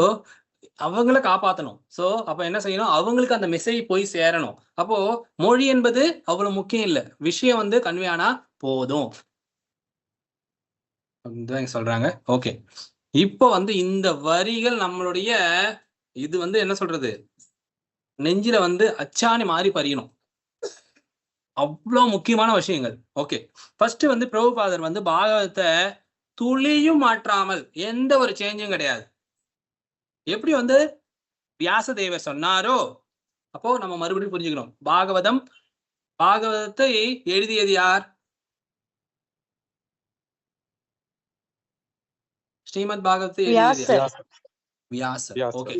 அவங்கள காப்பாற்றணும். ஸோ அப்ப என்ன செய்யணும், அவங்களுக்கு அந்த மெசேஜ் போய் சேரணும். அப்போ மொழி என்பது அவ்வளவு முக்கியம் இல்லை, விஷயம் வந்து கன்வே ஆனா போதும் அப்படின்னு சொல்றாங்க. ஓகே, இப்போ வந்து இந்த வரிகள் நம்மளுடைய இது வந்து என்ன சொல்றது, நெஞ்சில வந்து அச்சாணி மாறி பறியணும். அவ்வளவு முக்கியமான விஷயங்கள். ஓகே, ஃபர்ஸ்ட் வந்து பிரபுபாதர் வந்து பாகவதத்தை துளியும் மாற்றாமல், எந்த ஒரு சேஞ்சும் கிடையாது, எப்படி வந்து வியாசதேவர் சொன்னாரோ, அப்போ நம்ம மறுபடியும் புரிஞ்சுக்கணும், பாகவதத்தை எழுதியது யார்? ஸ்ரீமத் பாகவத்தை எழுதியது யார்? வியாசர். ஓகே,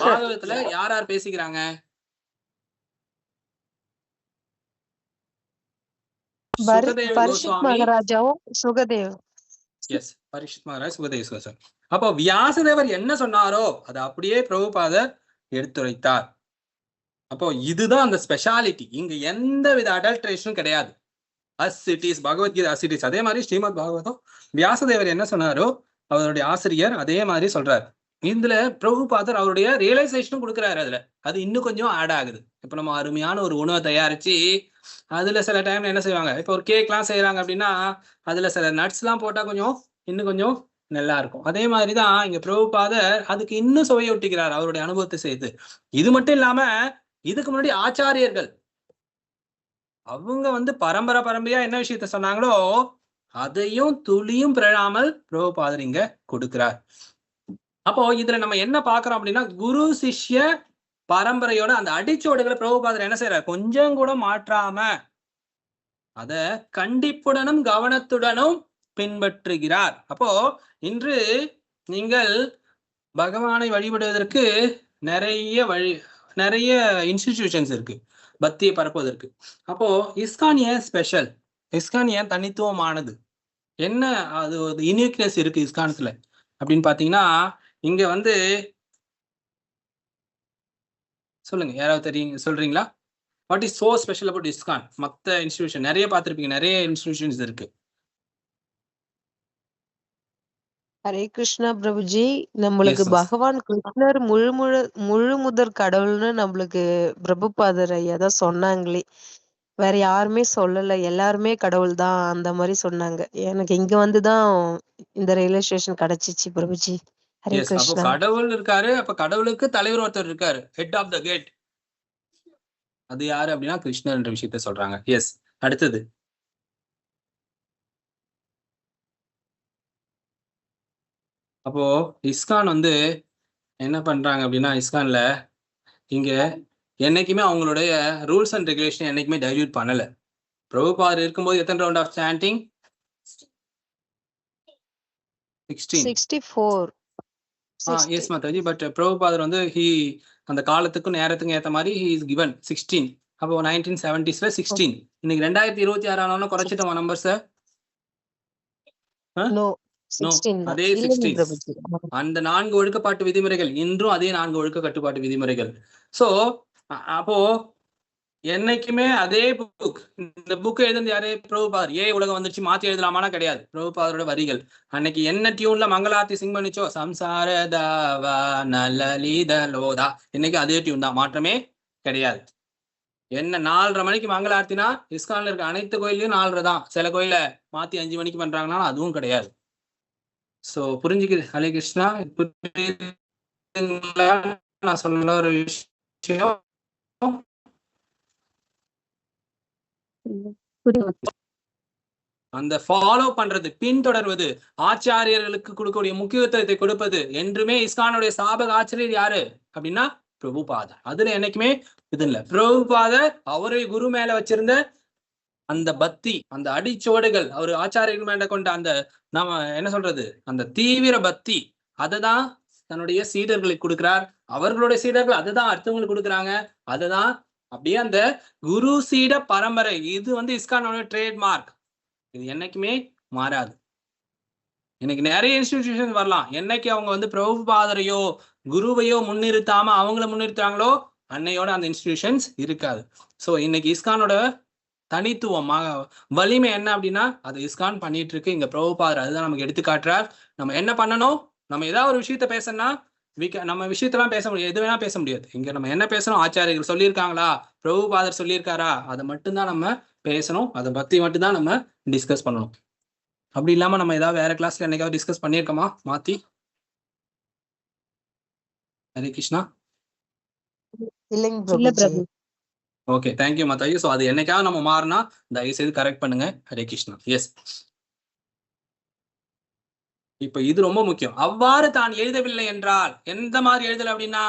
பாகவதத்துல யார் யார் பேசிக்கிறாங்க? சுகதேவ பரிஷித் கோஸ்வாமி. மகாராஜாவும் சுகதேவ். எஸ், பரிஷித் மகாராஜ், சுகதேவ் கோஸ்வாமி. அப்போ வியாசதேவர் என்ன சொன்னாரோ அதை அப்படியே பிரபுபாதர் எடுத்துரைத்தார். அப்போ இதுதான் அந்த ஸ்பெஷாலிட்டி. இங்க எந்த வித அடல்ட்ரேஷனும் கிடையாது. As it is, Bhagavad Gita as it is. அதே மாதிரி ஸ்ரீமத் பாகவதம் வியாசதேவர் என்ன சொன்னாரோ அவருடைய ஆசிரியர் அதே மாதிரி சொல்றாரு. இதுல பிரபுபாதர் அவருடைய ரியலைசேஷனும் கொடுக்குறாரு. அதுல அது இன்னும் கொஞ்சம் ஆட் ஆகுது. இப்ப நம்ம அருமையான ஒரு உணவை தயாரிச்சு அதுல சில டைம்ல என்ன செய்வாங்க, இப்ப ஒரு கேக் எல்லாம் செய்யறாங்க அப்படின்னா அதுல சில நட்ஸ் எல்லாம் போட்டா இன்னும் கொஞ்சம் நல்லா இருக்கும். அதே மாதிரிதான் இங்க பிரபுபாதர் அதுக்கு இன்னும் சுவையொட்டிக்கிறார் அவருடைய அனுபவத்தை செய்து. இது மட்டும் இல்லாம இதுக்கு முன்னாடி ஆச்சாரியர்கள் அவங்க வந்து பரம்பரையா என்ன விஷயத்த சொன்னாங்களோ அதையும் துளியும் பிறழாமல் பிரபுபாதர் இங்க கொடுக்கிறார். அப்போ இதுல நம்ம என்ன பாக்குறோம் அப்படின்னா, குரு சிஷ்ய பரம்பரையோட அந்த அடிச்சோடுகளை பிரபுபாதர் என்ன செய்யறார், கொஞ்சம் கூட மாற்றாம அத கண்டிப்புடனும் கவனத்துடனும் பின்பற்றுகிறார். அப்போ இன்று நீங்கள் பகவானை வழிபடுவதற்கு நிறைய இன்ஸ்டிடியூஷன்ஸ் இருக்கு பக்தியை பரப்புவதற்கு. அப்போ இஸ்கான் ஏன் ஸ்பெஷல், இஸ்கான் ஏன் தனித்துவமானது? என்ன அது ஒரு யூனிக்னஸ் இருக்கு இஸ்கான்ஸ்ல அப்படின்னு பாத்தீங்கன்னா, இங்க வந்து சொல்லுங்க, யாராவது தெரியுங்க சொல்றீங்களா? What is so special about ISKCON? மத்த இன்ஸ்டிடியூஷன் நிறைய பார்த்திருப்பீங்க, நிறைய இன்ஸ்டிடியூஷன்ஸ் இருக்கு. ஹரே கிருஷ்ணா பிரபுஜி. நம்மளுக்கு எஸ் எஸ் பகவான் கிருஷ்ணர் முழு முதற் கடவுள்னு நம்மளுக்கு பிரபுபாதர் ஐயா தான் சொன்னாங்களே. வேற யாருமே சொல்லல. எல்லாருமே கடவுள் தான் அந்த மாதிரி சொன்னாங்க. எனக்கு இங்க வந்துதான் இந்த ரியலைசேஷன் கிடைச்சிச்சு பிரபுஜி. ஹரே எஸ். அப்போ கிருஷ்ணா. கடவுள் இருக்காரு. அப்ப கடவுளுக்கு தலைவர் ஒருத்தர் இருக்காரு, ஹெட் ஆஃப் த கேட். அது யாரு அப்படின்னா கிருஷ்ணர் என்ற விஷயத்த சொல்றாங்க. எஸ். அடுத்தது அப்போ இஸ்கான் வந்து என்ன பண்றாங்க அப்படின்னா, இஸ்கான்ல இங்க என்னைக்குமே அவங்களுடைய ரூல்ஸ் அண்ட் ரெகுலேஷன் என்னைக்குமே டைல்யூட் பண்ணல. பிரபுபாதர் இருக்கும்போது எத்தனை round of chanting? 16. 64. Yes Mataji. But Prabhupada வந்து அந்த காலத்துக்கும் நேரத்துக்கும் ஏத்த மாதிரி he is given 16. அப்போ 1970s 16. இன்னைக்கு 2026 ஆனாலும் குறைச்சிட்டோம் நம்பர்ஸ். நோ, நோ, 16 தான். அதே இல்லைங்க 16. பிரபுஜி. அந்த 4 ஒழுக்கப்பாட்டு விதிமுறைகள் இன்றும் அதே 4 ஒழுக்க கட்டுப்பாட்டு விதிமுறைகள். சோ அப்போ என்னைக்குமே அதே புக். இந்த புக் எழுதுனது யாரு? பிரபுபாதர். உலகம் வந்துருச்சு மாத்தி எழுதலாமானா கிடையாது. பிரபுபாதரோட வரிகள். அன்னைக்கு என்ன டியூன்ல மங்களார்த்தி சிங் பண்ணிச்சோ, சம்சார தாவா நலலிதலோதா, இன்னைக்கு அதே டியூன் தான், மாற்றமே கிடையாது. என்ன 4:30 மணிக்கு மங்களார்த்தினா இஸ்கான்ல இருக்க அனைத்து கோயிலையும் 4:30 தான். சில கோயில மாத்தி 5 மணிக்கு பண்றாங்கன்னா அதுவும் கிடையாது. சோ புரிஞ்சுக்குது ஹரே கிருஷ்ணா? நான் சொல்ல ஒரு விஷயம் அந்த ஃபாலோ பண்றது, பின்தொடர்வது, ஆச்சாரியர்களுக்கு கொடுக்கக்கூடிய முக்கியத்துவத்தை கொடுப்பது. என்றுமே இஸ்கானுடைய ஸ்தாபக ஆச்சாரியர் யாரு அப்படின்னா பிரபுபாதர். அதுல என்னைக்குமே இது இல்ல. பிரபுபாதர் அவருடைய குரு மேல வச்சிருந்த அந்த பக்தி, அந்த அடிச்சுவடுகள், அவர் ஆச்சாரியர்கள் மேல கொண்ட அந்த நாம என்ன சொல்றது, அந்த தீவிர பக்தி, அததான் தன்னுடைய சீடர்களுக்கு கொடுக்கிறார். அவர்களுடைய சீடர்கள் அதுதான் அடுத்தவங்களுக்கு கொடுக்குறாங்க. அதுதான் அப்படியே அந்த குரு சீட பரம்பரை. இது வந்து இஸ்கானோட ட்ரேட்மார்க். இது என்னைக்குமே மாறாது. இன்னைக்கு நிறைய இன்ஸ்டிடியூஷன் வரலாம். என்னைக்கு அவங்க வந்து பிரபுபாதரையோ குருவையோ முன்னிறுத்தாம அவங்கள முன்னிறுத்தாங்களோ அன்னையோட அந்த இன்ஸ்டிடியூஷன்ஸ் இருக்காது. சோ இன்னைக்கு இஸ்கானோட தனித்துவம் வலிமை என்ன அப்படின்னா அது இஸ்கான் பண்ணிட்டு இருக்கு. இங்க பிரபுபாதர் அதுதான் நமக்கு எடுத்து காட்டுறார். நம்ம என்ன பண்ணணும்? நம்ம ஏதாவது ஒரு விஷயத்த பேசணும்னா நம்ம விஷயத்தெல்லாம் பேச முடியாது, எது வேணா பேச முடியாது. இங்க நம்ம என்ன பேசணும்? ஆச்சாரியர்கள் சொல்லியிருக்காங்களா, பிரபுபாதர் சொல்லியிருக்காரா, அதை மட்டும்தான் நம்ம பேசணும். அதை பத்தி மட்டும்தான் நம்ம டிஸ்கஸ் பண்ணணும். அப்படி இல்லாம நம்ம ஏதாவது வேற கிளாஸ்ல என்னைக்காவது டிஸ்கஸ் பண்ணியிருக்கோமா மாத்தி? ஹரே கிருஷ்ணா. இல்லைங்க Prabhu. Okay, thank you Mataji. So அது என்னைக்காவது நம்ம மாறினா தயவு செய்து கரெக்ட் பண்ணுங்க. ஹரே கிருஷ்ணா. எஸ். இப்ப இது ரொம்ப முக்கியம். அவ்வாறு தான் எழுதவில்லை என்றால் எந்த மாதிரி எழுதல அப்படின்னா,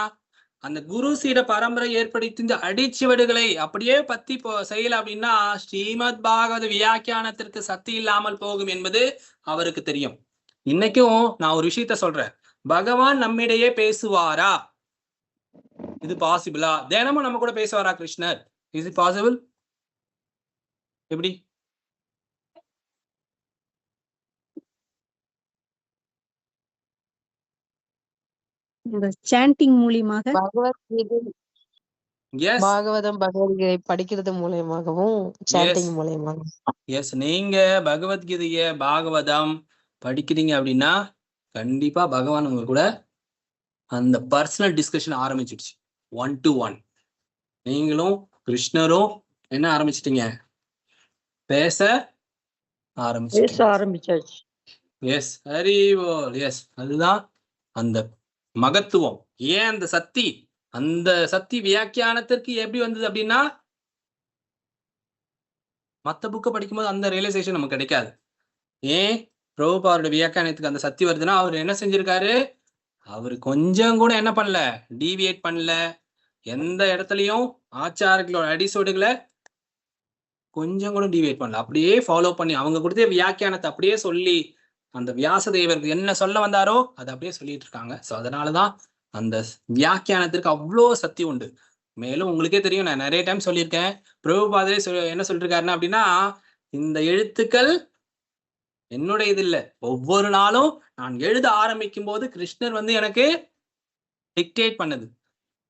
அந்த குரு சீட பரம்பரை ஏற்படுத்தி இந்த அடிச்சுவடுகளை அப்படியே பத்தி செய்யல அப்படின்னா ஸ்ரீமத் பாகவத வியாக்கியானத்திற்கு சக்தி இல்லாமல் போகும் என்பது அவருக்கு தெரியும். இன்னைக்கும் நான் ஒரு விஷயத்த சொல்றேன். பகவான் நம்மிடையே பேசுவாரா? இது பாசிபிளா? தினமும் நம்ம கூட பேசுவாரா கிருஷ்ணர்? Is it possible? எப்படி? இந்த சாண்டிங் மூலியமாக, பாகவதம் பகவத்கீதை படிக்கிறது மூலயமாகவும் சாண்டிங் மூலயமாகவும். எஸ். நீங்க பகவத்கீதைய பாகவதம் படிக்கிறீங்க அப்படின்னா கண்டிப்பா பகவான் உங்க கூட அந்த பர்சனல் டிஸ்கஷன் ஆரம்பிச்சிடுச்சு. 1-to-1 நீங்களும் கிருஷ்ணரும் என்ன ஆரம்பிச்சிட்டீங்க? பேச ஆரம்பிச்சாச்சு. எஸ். ஹரி போல். எஸ். அதுதான் அந்த மகத்துவம். ஏன் அந்த சக்தி, அந்த சக்தி வியாக்கியானத்திற்கு எப்படி வந்தது அப்படின்னா மத்த புக்கை படிக்கும்போது அந்த ரியலைசேஷன் நமக்கு கிடைக்காது. ஏன் பிரபுபாதரோட வியாக்கியானத்துக்கு அந்த சக்தி வருதுன்னா அவர் என்ன செஞ்சிருக்காரு? அவரு கொஞ்சம் கூட என்ன பண்ணல, டீவியேட் பண்ணல. எந்த இடத்துலயும் ஆச்சாரங்களோட அடிசோடுகளை கொஞ்சம் கூட டீவியேட் பண்ணல. அப்படியே ஃபாலோ பண்ணி அவங்க கொடுத்த வியாக்கியானத்தை அப்படியே சொல்லி அந்த வியாசதேவருக்கு என்ன சொல்ல வந்தாரோ அதை அப்படியே சொல்லிட்டு இருக்காங்க. ஸோ அதனாலதான் அந்த வியாக்கியானத்திற்கு அவ்வளோ சக்தி உண்டு. மேலும் உங்களுக்கே தெரியும், நான் நிறைய டைம் சொல்லியிருக்கேன். பிரபுபாதரே என்ன சொல்லிருக்காருன்னா அப்படின்னா, இந்த எழுத்துக்கள் என்னுடைய இது இல்ல. ஒவ்வொரு நாளும் நான் எழுத ஆரம்பிக்கும் போது கிருஷ்ணர் வந்து எனக்கு டிக்டேட் பண்ணுது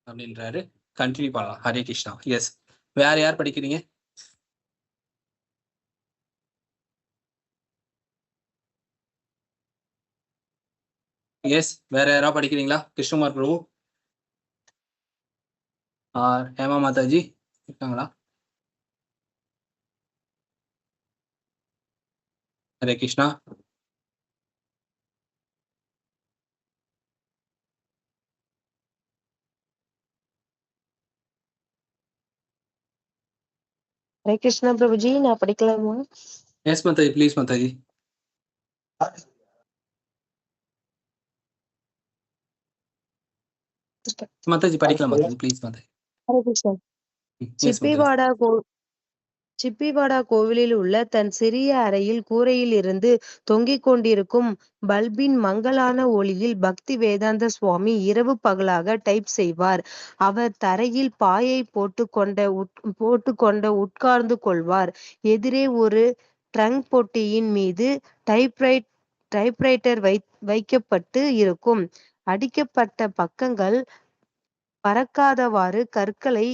அப்படின்றாரு. கண்டினியூ பண்ணலாம். ஹரே கிருஷ்ணா. எஸ், வேற யார் படிக்கிறீங்க? எஸ், வேற யாரா படிக்கிறீங்களா? கிருஷ்ணகுமார் பிரபு, ஹேமா மாதாஜி இருக்காங்களா? ஹரே கிருஷ்ணா. ஹரே கிருஷ்ணா பிரபுஜி, நான் படிக்கலாமா? Yes Mataji, please Mataji. மாதாஜி படிக்கலாம் மாதாஜி, ப்ளீஸ் மாதாஜி. ஹரே கிருஷ்ணா. எஸ் மாதாஜி. சிப்பிவாடா கோவிலில் உள்ள தன் சிறிய அறையில் கூரையில் இருந்து தொங்கிக் கொண்டிருக்கும் பல்பின் மங்கலான ஒளியில் பக்தி வேதாந்த சுவாமி இரவு பகலாக டைப் செய்வார். அவர் தரையில் பாயை போட்டுக்கொண்ட உட்கார்ந்து கொள்வார். எதிரே ஒரு ட்ரங்க் பொட்டியின் மீது டைப்ரைட்டர் வைக்கப்பட்டு இருக்கும். அடிக்கப்பட்ட பக்கங்கள் பறக்காதவாறு கற்களை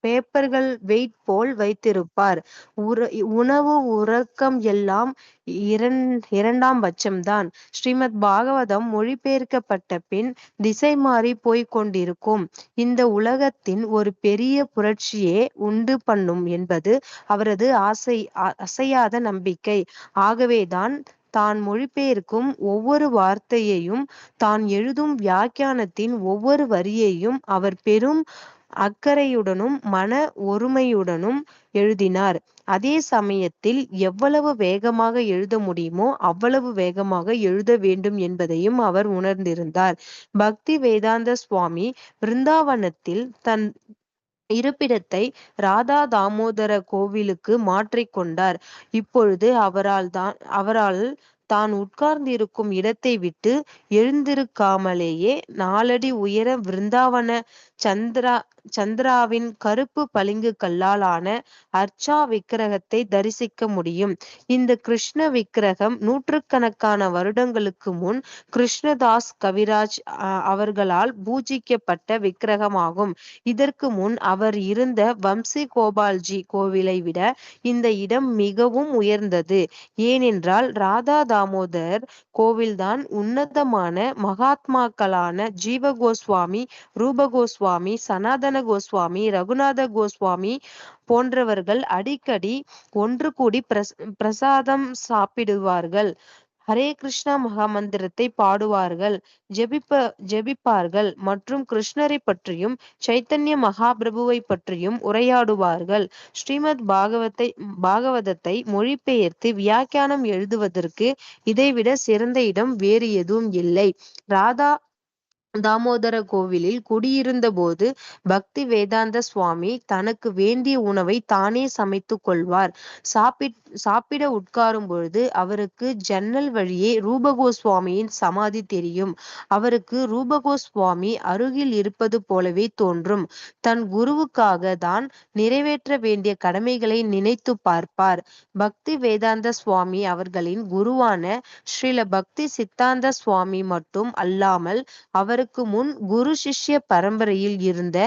பேப்பர்கள் வெயிட் போல் வைத்திருப்பார். உணவு உறக்கம் எல்லாம் இரண்டாம் பட்சம்தான். ஸ்ரீமத் பாகவதம் மொழிபெயர்க்கப்பட்ட பின் திசை மாறி போய்க் கொண்டிருக்கும். இந்த உலகத்தின் ஒரு பெரிய புரட்சியே உண்டு பண்ணும் என்பது அவரது அசையாத நம்பிக்கை. ஆகவேதான் தான் மொழிபெயர்க்கும் ஒவ்வொரு வார்த்தையையும், தான் எழுதும் வியாக்கியானத்தின் ஒவ்வொரு வரியையும் அவர் பெரும் அக்கறையுடனும் மன ஒருமையுடனும் எழுதினார். அதே சமயத்தில் எவ்வளவு வேகமாக எழுத முடியுமோ அவ்வளவு வேகமாக எழுத வேண்டும் என்பதையும் அவர் உணர்ந்திருந்தார். பக்தி வேதாந்த சுவாமி பிருந்தாவனத்தில் தன் இருப்பிடத்தை ராதா தாமோதர கோவிலுக்கு மாற்றிக்கொண்டார். இப்பொழுது அவரால் தான் உட்கார்ந்திருக்கும் இடத்தை விட்டு எழுந்திருக்காமலேயே 4 அடி உயர விருந்தாவன சந்திராவின் கருப்பு பளிங்கு கல்லால் ஆன அர்ச்சா விக்கிரகத்தை தரிசிக்க முடியும். இந்த கிருஷ்ண விக்கிரகம் நூற்றுக்கணக்கான வருடங்களுக்கு முன் கிருஷ்ணதாஸ் கவிராஜ் அவர்களால் பூஜிக்கப்பட்ட விக்கிரகமாகும். இதற்கு முன் அவர் இருந்த வம்சி கோபால்ஜி கோவிலை விட இந்த இடம் மிகவும் உயர்ந்தது. ஏனென்றால் ராதா தாமோதர் கோவில்தான் உன்னதமான மகாத்மாக்களான ஜீவ கோஸ்வாமி, ரூப கோஸ்வாமி, சனாதன கோஸ்வாமி, ரகுநாத கோஸ்வாமி போன்றவர்கள் அடிக்கடி ஒன்று கூடி பிரசாதம் சாப்பிடுவார்கள். ஹரே கிருஷ்ணா மகாமந்திரத்தை பாடுவார்கள், ஜெபிப்பார்கள் மற்றும் கிருஷ்ணரை பற்றியும் சைத்தன்ய மகாபிரபுவை பற்றியும் உரையாடுவார்கள். ஸ்ரீமத் பாகவதத்தை மொழிபெயர்த்து வியாக்கியானம் எழுதுவதற்கு இதைவிட சிறந்த இடம் வேறு எதுவும் இல்லை. ராதா தாமோதர கோவிலில் குடியிருந்த போது பக்தி வேதாந்த சுவாமி தனக்கு வேண்டிய உணவை தானே சமைத்து கொள்வார். சாப்பிட உட்காரும் பொழுது அவருக்கு ஜன்னல் வழியே ரூபகோஸ்வாமியின் சமாதி தெரியும். அவருக்கு ரூபகோஸ்வாமி அருகில் இருப்பது போலவே தோன்றும். தன் குருவுக்காக தான் நிறைவேற்ற வேண்டிய கடமைகளை நினைத்து பார்ப்பார். பக்தி வேதாந்த சுவாமி அவர்களின் குருவான ஸ்ரீல பக்தி சித்தாந்த சுவாமி மட்டும் அல்லாமல் அவருக்கு முன் குரு சிஷ்ய பரம்பரையில் இருந்த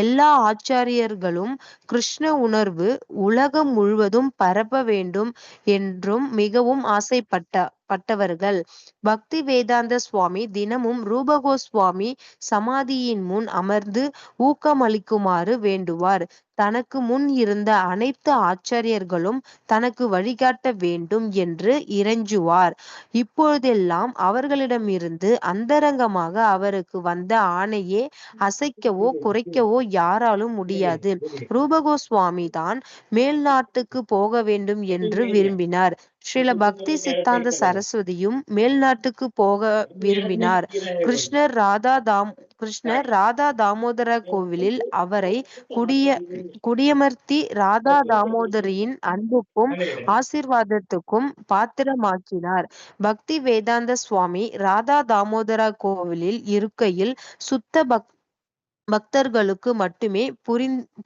எல்லா ஆச்சாரியர்களும் கிருஷ்ண உணர்வு உலகம் முழுவதும் பரப்ப வேண்டும் என்றும் மிகவும் ஆசைப்பட்டவர்கள். பக்தி வேதாந்த சுவாமி தினமும் ரூபகோஸ்வாமி சமாதியின் முன் அமர்ந்து ஊக்கமளிக்குமாறு வேண்டுவார். தனக்கு முன் இருந்த அனைத்து ஆச்சாரியர்களும் தனக்கு வழிகாட்ட வேண்டும் என்று இறைஞ்சுவார். இப்பொழுதெல்லாம் அவர்களிடமிருந்து அந்தரங்கமாக அவருக்கு வந்த ஆணையே அசைக்கவோ குறைக்கவோ யாராலும் முடியாது. ரூபகோஸ்வாமி தான் மேல் நாட்டுக்கு போக வேண்டும் என்று விரும்பினார். ஸ்ரீல பக்தி சித்தாந்த சரஸ்வதியும் மேல் நாட்டுக்கு போக விரும்பினார். கிருஷ்ணர் ராதா தாமோதர கோவிலில் அவரை குடியமர்த்தி ராதா தாமோதரியின் அன்புக்கும் ஆசீர்வாதத்துக்கும் பாத்திரமாக்கினார். பக்தி வேதாந்த சுவாமி ராதா தாமோதர கோவிலில் இருக்கையில் பக்தர்களுக்கு மட்டுமே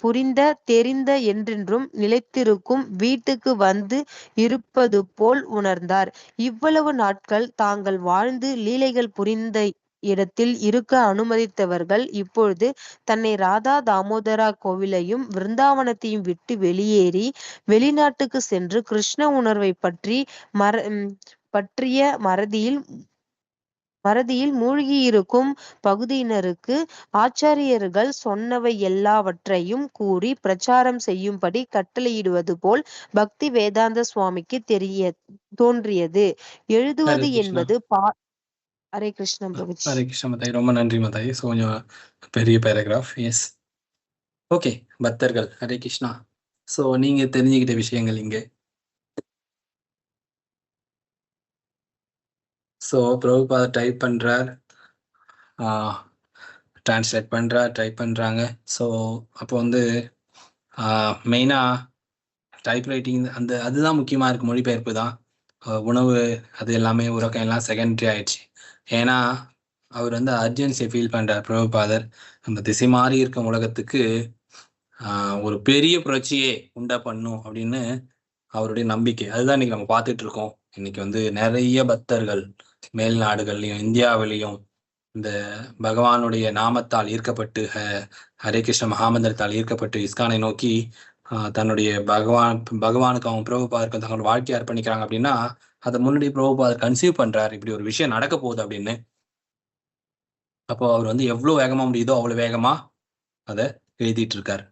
புரிந்த தெரிந்த என்றென்றும் நிலைத்திருக்கும் வீட்டுக்கு வந்து இருப்பது போல் உணர்ந்தார். இவ்வளவு நாட்கள் தாங்கள் வாழ்ந்து லீலைகள் புரிந்த இடத்தில் இருக்க அனுமதித்தவர்கள் இப்பொழுது தன்னை ராதா தாமோதரா கோவிலையும் விருந்தாவனத்தையும் விட்டு வெளியேறி வெளிநாட்டுக்கு சென்று கிருஷ்ண உணர்வை பற்றிய மறதியில் மூழ்கியிருக்கும் பகுதியினருக்கு ஆச்சாரியர்கள் சொன்னவை எல்லாவற்றையும் கூறி பிரச்சாரம் செய்யும்படி கட்டளையிடுவது போல் பக்தி வேதாந்த சுவாமிக்கு தோன்றியது. எழுதுவது என்பது ஹரே கிருஷ்ண பிரபுஜி. ஹரே கிருஷ்ண மதாய், ரொம்ப நன்றி மதாய். ஸோ கொஞ்சம் பெரிய பேராகிராஃப். S, okay. பக்தர்கள், ஹரே கிருஷ்ணா. ஸோ நீங்க தெரிஞ்சுக்கிட்ட விஷயங்கள் இங்கே. ஸோ பிரபுபாதர் டைப் பண்றார், டிரான்ஸ்லேட் பண்றார், டைப் பண்றாங்க. ஸோ அப்போ வந்து மெயினாக டைப் ரைட்டிங் அதுதான் முக்கியமாக இருக்குது. மொழிபெயர்ப்பு தான். உணவு அது எல்லாமே உறக்கம் எல்லாம் செகண்டரி ஆயிடுச்சு. ஏன்னா அவர் வந்து அர்ஜென்சியை ஃபீல் பண்ணுறார் பிரபுபாதர். நம்ம திசை மாறி இருக்கும் உலகத்துக்கு ஒரு பெரிய புரட்சியே உண்டா பண்ணும் அப்படின்னு அவருடைய நம்பிக்கை. அதுதான் இன்னைக்கு நம்ம பார்த்துட்டு இருக்கோம். இன்னைக்கு வந்து நிறைய பக்தர்கள் மேல் நாடுகள்லையும் இந்தியாவிலையும் இந்த பகவானுடைய நாமத்தால் ஈர்க்கப்பட்டு ஹரே கிருஷ்ண மகாமந்திரத்தால் ஈர்க்கப்பட்டு இஸ்கானை நோக்கி தன்னுடைய பகவானுக்கு அவங்க பிரபுபாதருக்கு தங்களோட வாழ்க்கையை அர்ப்பணிக்கிறாங்க. அப்படின்னா அதை முன்னாடி பிரபுபாதர் கன்சீவ் பண்றாரு, இப்படி ஒரு விஷயம் நடக்க போகுது அப்படின்னு. அப்போ அவர் வந்து எவ்வளவு வேகமா முடியுதோ அவ்வளவு வேகமா அதை எழுதிட்டு இருக்காரு.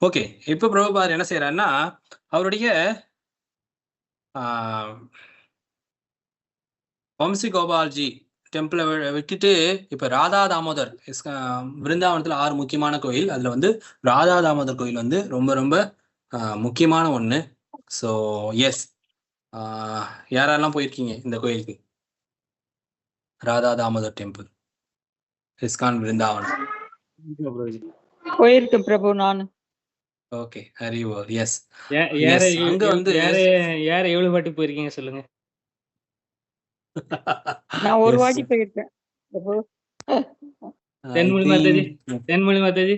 ஓகே, இப்ப பிரபுபாதர் என்ன செய்யறாருன்னா அவருடைய வம்சி கோபால்ஜி டெம்பிளை விட்டுட்டு இப்ப ராதா தாமோதர் விருந்தாவனத்துல 6 முக்கியமான கோயில், அதுல வந்து ராதா தாமோதர் கோயில் வந்து ரொம்ப ரொம்ப முக்கியமான ஒண்ணு. ஸோ எஸ், யாரெல்லாம் போயிருக்கீங்க இந்த கோயிலுக்கு? ராதா தாமோதர் டெம்பிள், இஸ்கான் விருந்தாவனம் போயிருக்கு பிரபு. நான் ஓகே, ஹரிவோல். எஸ், அங்க வந்து யார எவ்வளவு வாட்டி போயிருக்கீங்க சொல்லுங்க? நான் ஒரு வாட்டி போயிருக்கேன் பிரபு. தென்மொழி மாதாஜி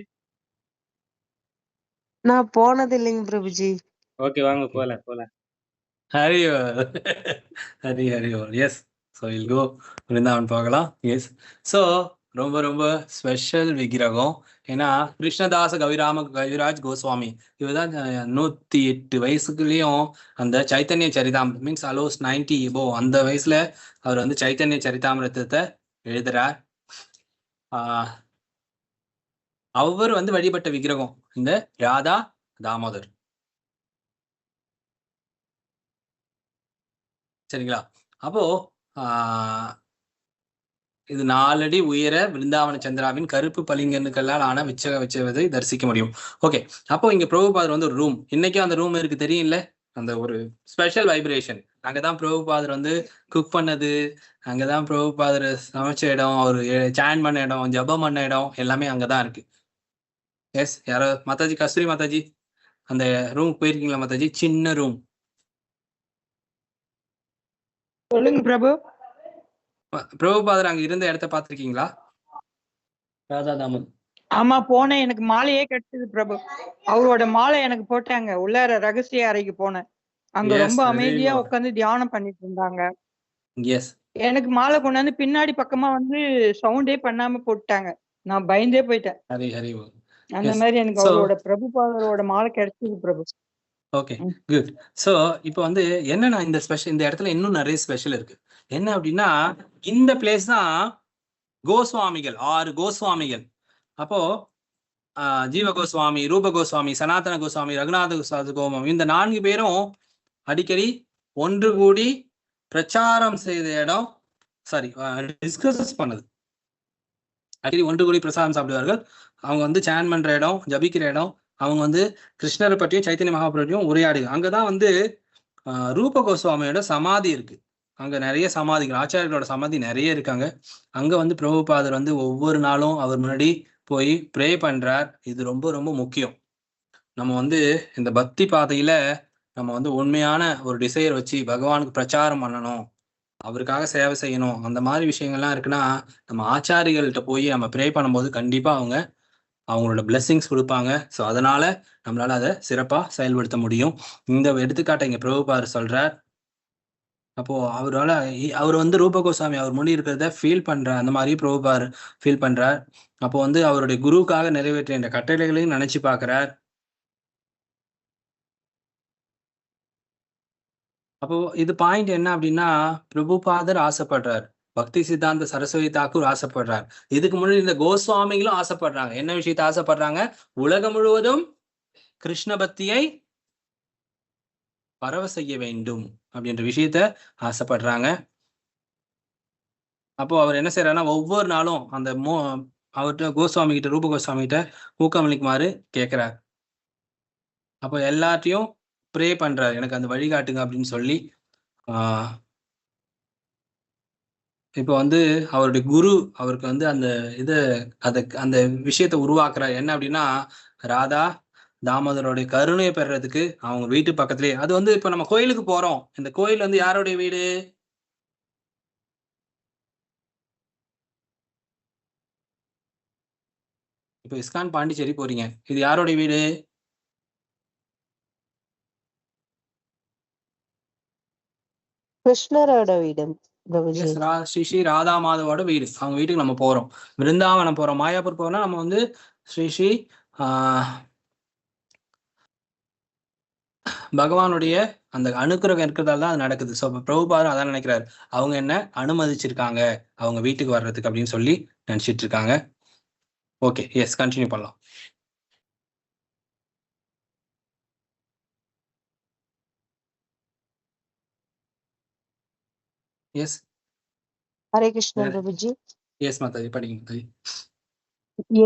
நான் போனது இல்லைங்க பிரபுஜி. ஓகே, வாங்க போலாம். ஹரிவோல், ஹரிவோல். S, so will go Vrindavan பார்க்கலாம். எஸ், ஸோ ரொம்ப ரொம்ப ஸ்பெஷல் விக்கிரகம். ஏன்னா கிருஷ்ணதாச கவிராஜ் கோஸ்வாமி இவர்தான் 108 வயசுக்குள்ளேயும் அந்த சைத்தன்ய சரிதாமிரம் மீன்ஸ் அலோஸ் 90 எபோ அந்த வயசுல அவர் வந்து சைத்தன்ய சரிதாமிரத்தை எழுதுறார். அவர் வந்து வழிபட்ட விக்கிரகம் இந்த ராதா தாமோதர். சரிங்களா? அப்போ இது 4 அடி உயர விருந்தாவன சந்திராவின் கருப்பு பளிங்கனுக்களால் ஆன வச்சதை தரிசிக்க முடியும். ஓகே, அப்போ இங்க பிரபுபாதர் வந்து ஒரு ரூம், இன்னைக்கும் அந்த ரூம் இருக்கு தெரியல. அந்த ஒரு ஸ்பெஷல் வைப்ரேஷன், அங்கதான் பிரபுபாதர் வந்து குக் பண்ணது, அங்கதான் பிரபுபாதர் சமைச்ச இடம், ஒரு சாண்ட் பண்ண இடம், ஜபம் பண்ண இடம் எல்லாமே அங்கதான் இருக்கு. எஸ், யாரோ மாதாஜி, கஸ்தூரி மாதாஜி அந்த ரூம் போயிருக்கீங்களா மாதாஜி? சின்ன ரூம். சொல்லுங்க பிரபு. பிரபுபாதர் அங்க இருந்த இடத்த பாத்திருக்கீங்களா? ராதா தாமன். ஆமா, போனேன். எனக்கு மாலையே கிடைச்சது பிரபு. அவரோட மாலை எனக்கு போட்டாங்க. உள்ளார ரகசிய அறைக்கு போனேன். அங்க ரொம்ப அமைதியா உட்காந்து தியானம் பண்ணிட்டு இருந்தாங்க. எனக்கு மாலை கொண்டாந்து பின்னாடி பக்கமா வந்து சவுண்டே பண்ணாம போட்டாங்க. நான் பயந்தே போயிட்டேன். அந்த மாதிரி எனக்கு அவரோட பிரபுபாதரோட மாலை கிடைச்சது பிரபு. Okay, good. சோ இப்போ வந்து என்னன்னா இந்த இடத்துல இன்னும் நிறைய ஸ்பெஷல் இருக்கு. என்ன அப்படின்னா இந்த பிளேஸ் தான் கோஸ்வாமிகள் 6 கோஸ்வாமிகள். அப்போ ஜீவ கோஸ்வாமி, ரூப கோஸ்வாமி, சனாதன கோஸ்வாமி, ரகுநாத கோஸ்வாமி இந்த 4 பேரும் அடிக்கடி ஒன்று கூடி பிரச்சாரம் செய்த இடம், டிஸ்கஸ் பண்ணது. அடிக்கடி ஒன்று கூடி பிரசாதம் சாப்பிடுவார்கள். அவங்க வந்து சான் பண்ற இடம், ஜபிக்கிற இடம், அவங்க வந்து கிருஷ்ணரை பற்றியும் சைத்தன்ய மகாபிரபுவையும் உரையாடுங்க. அங்கதான் வந்து ரூப கோஸ்வாமியோட சமாதி இருக்கு. அங்க நிறைய சமாதிகள், ஆச்சாரியர்களோட சமாதி நிறைய இருக்காங்க. அங்க வந்து பிரபுபாதர் வந்து ஒவ்வொரு நாளும் அவர் முன்னாடி போய் ப்ரே பண்றார். இது ரொம்ப ரொம்ப முக்கியம். நம்ம வந்து இந்த பக்தி பாதையில நம்ம வந்து உண்மையான ஒரு டிசைர் வச்சு பகவானுக்கு பிரச்சாரம் பண்ணணும், அவருக்காக சேவை செய்யணும். அந்த மாதிரி விஷயங்கள்லாம் இருக்குன்னா, நம்ம ஆச்சாரிகள்கிட்ட போய் நம்ம ப்ரே பண்ணும்போது கண்டிப்பா அவங்க அவங்களோட பிளெஸிங்ஸ் குடுப்பாங்க. ஸோ, அதனால நம்மளால அத சிறப்பா செயல்படுத்த முடியும். இந்த எடுத்துக்காட்ட இங்க பிரபுபாதர் சொல்றார். அப்போ அவரால அவர் வந்து ரூப கோஸ்வாமி அவர் முடி இருக்கிறத ஃபீல் பண்றார். அந்த மாரி பிரபுபாதர் ஃபீல் பண்றார். அப்போ வந்து அவருடைய குருவுக்காக நிறைவேற்றிய இந்த கட்டளைகளையும் நினைச்சு பார்க்கிறார். அப்போ இது பாயிண்ட் என்ன அப்படின்னா, பிரபுபாதர் ஆசைப்படுறார். பக்தி சித்தாந்த சரஸ்வதி தாக்கூர் ஆசைப்படுறார். இதுக்கு முன்னாடி இந்த கோஸ்வாமிகளும் ஆசைப்படுறாங்க. என்ன விஷயத்த ஆசைப்படுறாங்க? உலகம் முழுவதும் கிருஷ்ண பக்தியை பரவ செய்ய வேண்டும் அப்படின்ற விஷயத்த ஆசைப்படுறாங்க. அப்போ அவர் என்ன செய்யறாருன்னா, ஒவ்வொரு நாளும் அந்த அவர்கிட்ட கோஸ்வாமி கிட்ட ரூப கோஸ்வாமி கிட்ட ஊக்கமளிக்குமாறு கேட்கிறார். அப்போ எல்லாத்தையும் ப்ரே பண்றாரு. எனக்கு அந்த வழிகாட்டுங்க அப்படின்னு சொல்லி ஆஹ் இப்போ வந்து அவருடைய குரு அவருக்கு வந்து அந்த இத அந்த விஷயத்த உருவாக்குறார். என்ன அப்படின்னா, ராதா தாமோதரோடைய கருணையை பெறதுக்கு அவங்க வீட்டு பக்கத்திலேயே அது வந்து இப்ப நம்ம கோயிலுக்கு போறோம். இந்த கோயில் வந்து யாருடைய வீடு? இப்ப இஸ்கான் பாண்டிச்சேரி போறீங்க. இது யாருடைய வீடு? கிருஷ்ணரோட வீடு பிரபுஜி. எஸ், ஸ்ரீ ஸ்ரீ ராதா மாதவோட வீடு. அவங்க வீட்டுக்கு நம்ம போறோம். விருந்தாவனம் போறோம். மாயாப்பூர் போறோம்னா நம்ம வந்து ஸ்ரீ ஸ்ரீ பகவானுடைய அந்த அனுக்கிரகம் இருக்கிறதால தான் அது நடக்குது. ஸோ பிரபுபாதர் அதான் நினைக்கிறாரு. அவங்க என்ன அனுமதிச்சிருக்காங்க அவங்க வீட்டுக்கு வர்றதுக்கு அப்படின்னு சொல்லி நினைச்சிட்டு இருக்காங்க. ஓகே, எஸ், கண்டினியூ பண்ணலாம். எஸ், ஹரே கிருஷ்ணா பிரபுஜி. எஸ் மாதாஜி, படிங்க மாதாஜி.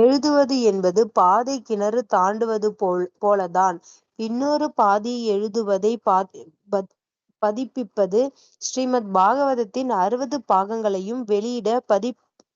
எழுதுவது என்பது பாதை கிணறு தாண்டுவது போலதான். இன்னொரு பாதி எழுதுவதை பதிப்பிப்பது. ஸ்ரீமத் பாகவதத்தின் 60 பாகங்களையும் வெளியிட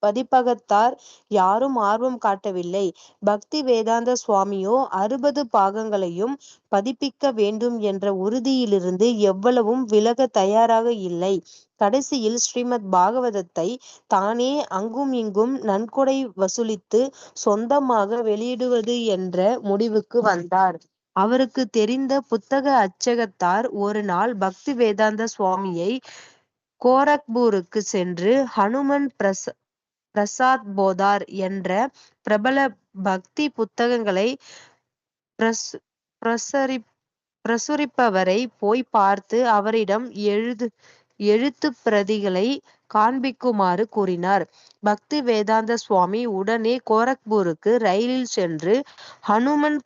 பதிப்பகத்தார் யாரும் ஆர்வம் காட்டவில்லை. பக்தி வேதாந்த சுவாமியோ 60 பாகங்களையும் பதிப்பிக்க வேண்டும் என்ற உறுதியிலிருந்து எவ்வளவும் விலக தயாராக இல்லை. கடைசியில் ஸ்ரீமத் பாகவதத்தை தானே அங்கும் இங்கும் நன்கொடை வசூலித்து சொந்தமாக வெளியிடுவது என்ற முடிவுக்கு வந்தார். அவருக்கு தெரிந்த புத்தக அச்சகத்தார் ஒரு நாள் பக்தி வேதாந்த சுவாமியை கோரக்பூருக்கு சென்று ஹனுமன் பிரசாத் போதார் என்ற பிரபல பக்தி புத்தகங்களை பிரசுரிப்பவரை போய் பார்த்து அவரிடம் எழுத்து பிரதிகளை காண்பிக்குமாறு கூறினார். பக்தி வேதாந்த சுவாமி உடனே கோரக்பூருக்கு ரயிலில் சென்று ஹனுமன்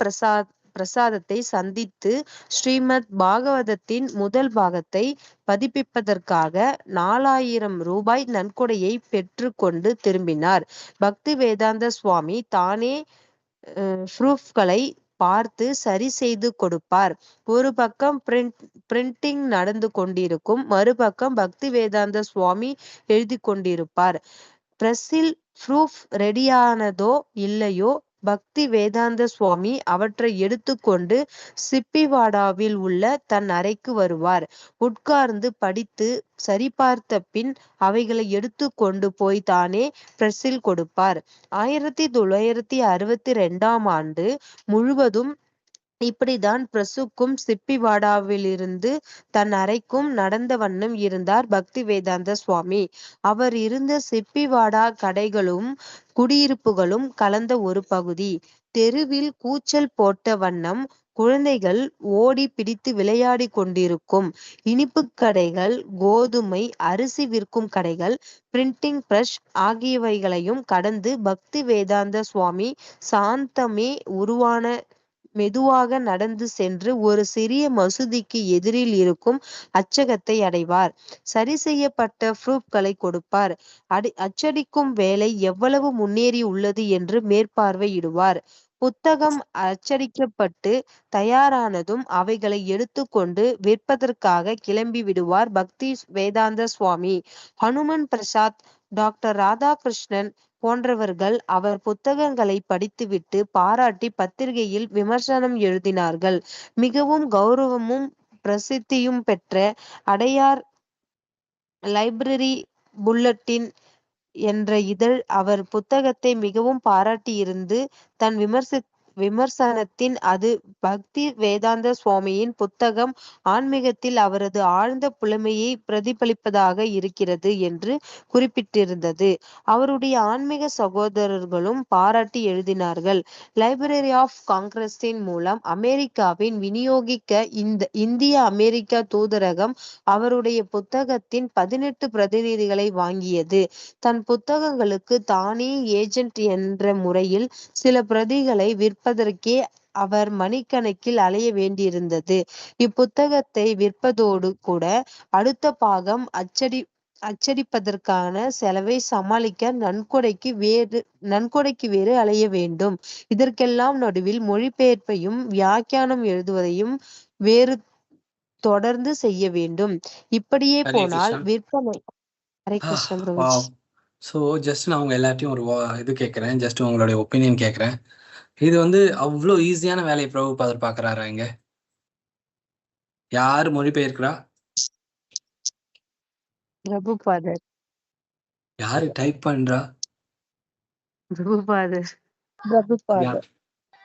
பிரசாதத்தை சந்தித்து ஸ்ரீமத் பாகவதத்தின் முதல் பாகத்தை பதிப்பிப்பதற்காக 4000 ரூபாய் நன்கொடையை பெற்று கொண்டு திரும்பினார். பக்தி வேதாந்த சுவாமி தானே ப்ரூஃப்களை பார்த்து சரி செய்து கொடுப்பார். ஒரு பக்கம் பிரிண்டிங் நடந்து கொண்டிருக்கும், மறுபக்கம் பக்தி வேதாந்த சுவாமி எழுதி கொண்டிருப்பார். பிரஸில் ப்ரூஃப் ரெடியானதோ இல்லையோ, பக்தி வேதாந்த சுவாமி அவற்றை எடுத்துக்கொண்டு சிப்பிவாடாவில் உள்ள தன் அறைக்கு வருவார். உட்கார்ந்து படித்து சரிபார்த்த பின் அவைகளை எடுத்து கொண்டு போய் தானே பிரஸில் கொடுப்பார். 1962 ஆண்டு முழுவதும் இப்படிதான் பிரசுக்கும் சிப்பிவாடாவிலிருந்து தன் அறைக்கும் நடந்த வண்ணம் இருந்தார் பக்தி வேதாந்த சுவாமி. அவர் இருந்த சிப்பிவாடா கடைகளும் குடியிருப்புகளும் கலந்த ஒரு பகுதி. தெருவில் கூச்சல் போட்ட வண்ணம் குழந்தைகள் ஓடி பிடித்து விளையாடி கொண்டிருக்கும். இனிப்பு கடைகள், கோதுமை, அரிசி விற்கும் கடைகள், பிரிண்டிங் பிரஷ் ஆகியவைகளையும் கடந்து பக்தி வேதாந்த சுவாமி சாந்தமே உருவான மெதுவாக நடந்து சென்று ஒரு சிறிய மசூதிக்கு எதிரில் இருக்கும் அச்சகத்தை அடைவார். சரி செய்யப்பட்ட ப்ரூஃப்களை கொடுப்பார். அச்சடிக்கும் வேலை எவ்வளவு முன்னேறி உள்ளது என்று மேற்பார்வையிடுவார். புத்தகம் அச்சடிக்கப்பட்டு தயாரானதும் அவைகளை எடுத்துக்கொண்டு விற்பதற்காக கிளம்பி விடுவார் பக்தி வேதாந்த சுவாமி. ஹனுமன் பிரசாத், டாக்டர் ராதாகிருஷ்ணன் போன்றவர்கள் அவர் புத்தகங்களை படித்துவிட்டு பாராட்டி பத்திரிகையில் விமர்சனம் எழுதினார்கள். மிகவும் கௌரவமும் பிரசித்தியும் பெற்ற அடையார் லைப்ரரி புல்லட்டின் என்ற இதழ் அவர் புத்தகத்தை மிகவும் பாராட்டியிருந்து தன் விமர்சனத்தின் அது பக்தி வேதாந்த சுவாமியின் புத்தகம் ஆன்மீகத்தில் அவரது ஆழ்ந்த புலமையை பிரதிபலிப்பதாக இருக்கிறது என்று குறிப்பிட்டிருந்தது. அவருடைய ஆன்மீக சகோதரர்களும் பாராட்டி எழுதினார்கள். லைப்ரரி ஆஃப் காங்கிரஸின் மூலம் அமெரிக்காவின் விநியோகிக்க இந்திய அமெரிக்கா தூதரகம் அவருடைய புத்தகத்தின் 18 பிரதிநிதிகளை வாங்கியது. தன் புத்தகங்களுக்கு தானே ஏஜென்ட் என்ற முறையில் சில பிரதிகளை விற்பதற்கே அவர் மணிக்கணக்கில் அலைய வேண்டியிருந்தது. இப்புத்தகத்தை விற்பதோடு கூட அடுத்த பாகம் அச்சடிப்பதற்கான செலவை சமாளிக்க நன்கொடைக்கு வேறு அலைய வேண்டும். இதற்கெல்லாம் நடுவில் மொழிபெயர்ப்பையும் வியாக்கியானம் எழுதுவதையும் வேறு தொடர்ந்து செய்ய வேண்டும். இப்படியே போனால் விற்பனை. ஹரே கிருஷ்ண பிரபுஜி. ஸோ ஜஸ்ட் நான் உங்க எல்லாத்தையும் ஒரு இது கேட்குறேன், ஜஸ்ட் உங்களுடைய ஒப்பீனியன் கேட்குறேன். இது வந்து அவ்வளோ ஈஸியான வேலையை பிரபுபாதர் பார்க்குறாரா? இங்க யாரு மொழிபெயர்க்கிறா? பிரபுபாதர். யாரு டைப் பண்றா? பிரபுபாதர். பிரபுபாதர்.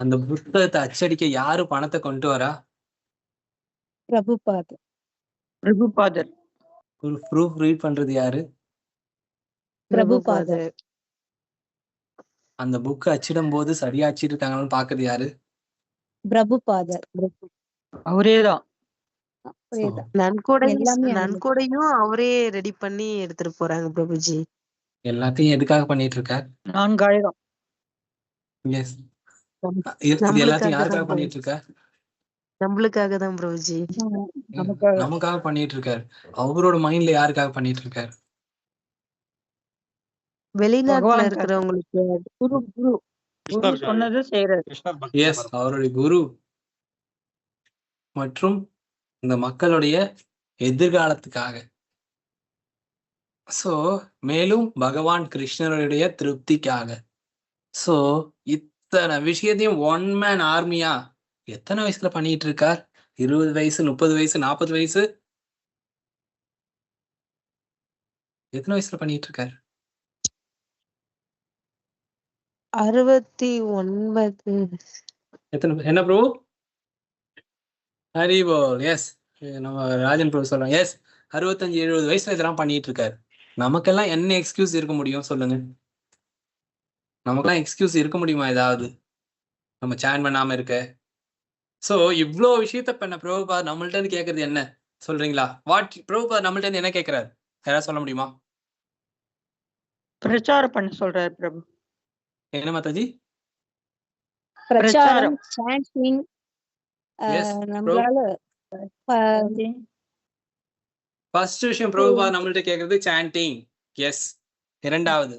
அந்த புத்தகத்தை அச்சடிக்க யாரு பணத்தை கொண்டு வரா? பிரபுபாதர். பிரபுபாதர். ப்ரூஃப் ரீட் பண்றது யாரு? பிரபுபாதர். அந்த புக் அச்சிடும் போது சரியா அச்சிருக்காங்கன்னு பாக்குறது யாரு? பிரபுபாதர். அவரேதான். நன்கொடையும் அவரே ரெடி பண்ணி எடுத்துட்டு போறாங்க பிரபுஜி. எல்லாத்தையும் எதுக்காக பண்ணிட்டு இருக்கார்? 4000. எஸ், இது எல்லாத்தையும் யாருக்காக பண்ணிட்டு இருக்கார்? நம்மளுக்காக தான் பிரபுஜி. நமக்காக பண்ணிட்டு இருக்காரு. அவரோட மைண்ட்ல யாருக்காக பண்ணிட்டு இருக்காரு? வெளிநாட்டுல இருக்கிறவங்களுக்கு. குரு சொன்னது செய்யறாரு. எஸ், அவருடைய குரு மற்றும் இந்த மக்களுடைய எதிர்காலத்துக்காக. சோ மேலும் பகவான் கிருஷ்ணருடைய திருப்திக்காக. சோ இத்தனை விஷயத்தையும் ஒன் மேன் ஆர்மியா எத்தனை வயசுல பண்ணிட்டு இருக்கார்? 20 வயசு, 30 வயசு, 40 வயசு, எத்தனை வயசுல பண்ணிட்டு இருக்காரு? 69. என்ன ப்ரோ? ஹரிபோல். எஸ், நம்ம ராஜன் ப்ரோ சொல்றோம். எஸ், 65-70 வயசுல இதெல்லாம் பண்ணிட்டு இருக்காரு. நமக்கெல்லாம் என்ன எக்ஸ்கியூஸ் இருக்க முடியும் சொல்லுங்க? நமக்கெல்லாம் எக்ஸ்கியூஸ் இருக்க முடியுமா ஏதாவது நம்ம சேன் பண்ணாம இருக்க? சோ இவ்வளோ விஷயத்த பண்ண பிரபுபாத் நம்மள்ட்ட இருந்து கேட்கறது என்ன சொல்றீங்களா? பிரபுபாத் நம்மள்ட்ட இருந்து என்ன கேட்கிறாரு? யாராவது சொல்ல முடியுமா? பிரச்சாரம் பண்ண சொல்றாரு பிரபு. என்ன மாதாஜி? பிரச்சாரம், சாண்டிங். நம்மளால ஃபர்ஸ்ட் விஷயம் பிரபுபாத் நம்மள்ட்ட கேட்கறது சாண்டிங். எஸ். இரண்டாவது,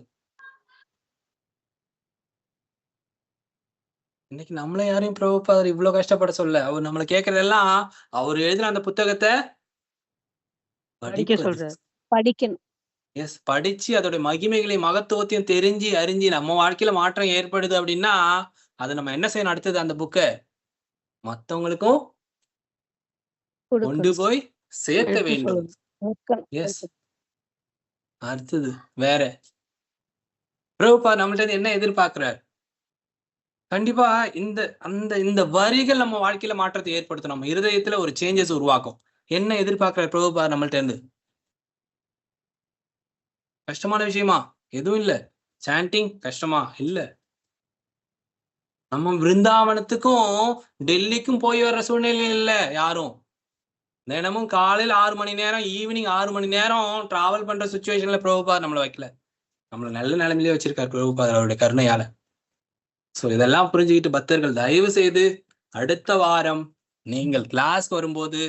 இன்னைக்கு நம்மள யாரையும் பிரபுபாதர் இவ்வளவு கஷ்டப்பட சொல்ல. அவர் நம்மள கேட்கறதெல்லாம் அவர் எழுதின அந்த புத்தகத்தை படிக்கணும். எஸ், படிச்சு அதோட மகிமைகளை மகத்துவத்தையும் தெரிஞ்சு அறிஞ்சு நம்ம வாழ்க்கையில மாற்றம் ஏற்படுது அப்படின்னா அது நம்ம என்ன செய்யணும்? அடுத்தது அந்த புக்கை மத்தவங்களுக்கும் கொண்டு போய் சேர்க்க வேண்டும். எஸ். அடுத்தது வேற, பிரபுபாதர் நம்மள்ட்ட என்ன எதிர்பார்க்கிறார்? கண்டிப்பா இந்த வரிகள் நம்ம வாழ்க்கையில மாற்றத்தை ஏற்படுத்தும், நம்ம இருதயத்துல ஒரு சேஞ்சஸ் உருவாக்கும். என்ன எதிர்பார்க்கிற பிரபுபாதர் நம்மள்ட்ட இருந்து? கஷ்டமான விஷயமா? எதுவும் இல்ல. சாண்டிங் கஷ்டமா? இல்ல. நம்ம விருந்தாவனத்துக்கும் டெல்லிக்கும் போய் வர்ற சூழ்நிலை இல்ல யாரும். தினமும் காலையில 6 மணி நேரம், ஈவினிங் 6 மணி நேரம் டிராவல் பண்ற சுச்சுவேஷன்ல பிரபுபாதர் நம்மளை வைக்கல. நம்மள நல்ல நிலைமையிலே வச்சிருக்காரு பிரபுபாதர் அவருடைய கருணையால. சோ இதெல்லாம் புரிஞ்சுக்கிட்டு பக்தர்கள் தயவு செய்து அடுத்த வாரம் நீங்கள் கிளாஸ் வரும்போது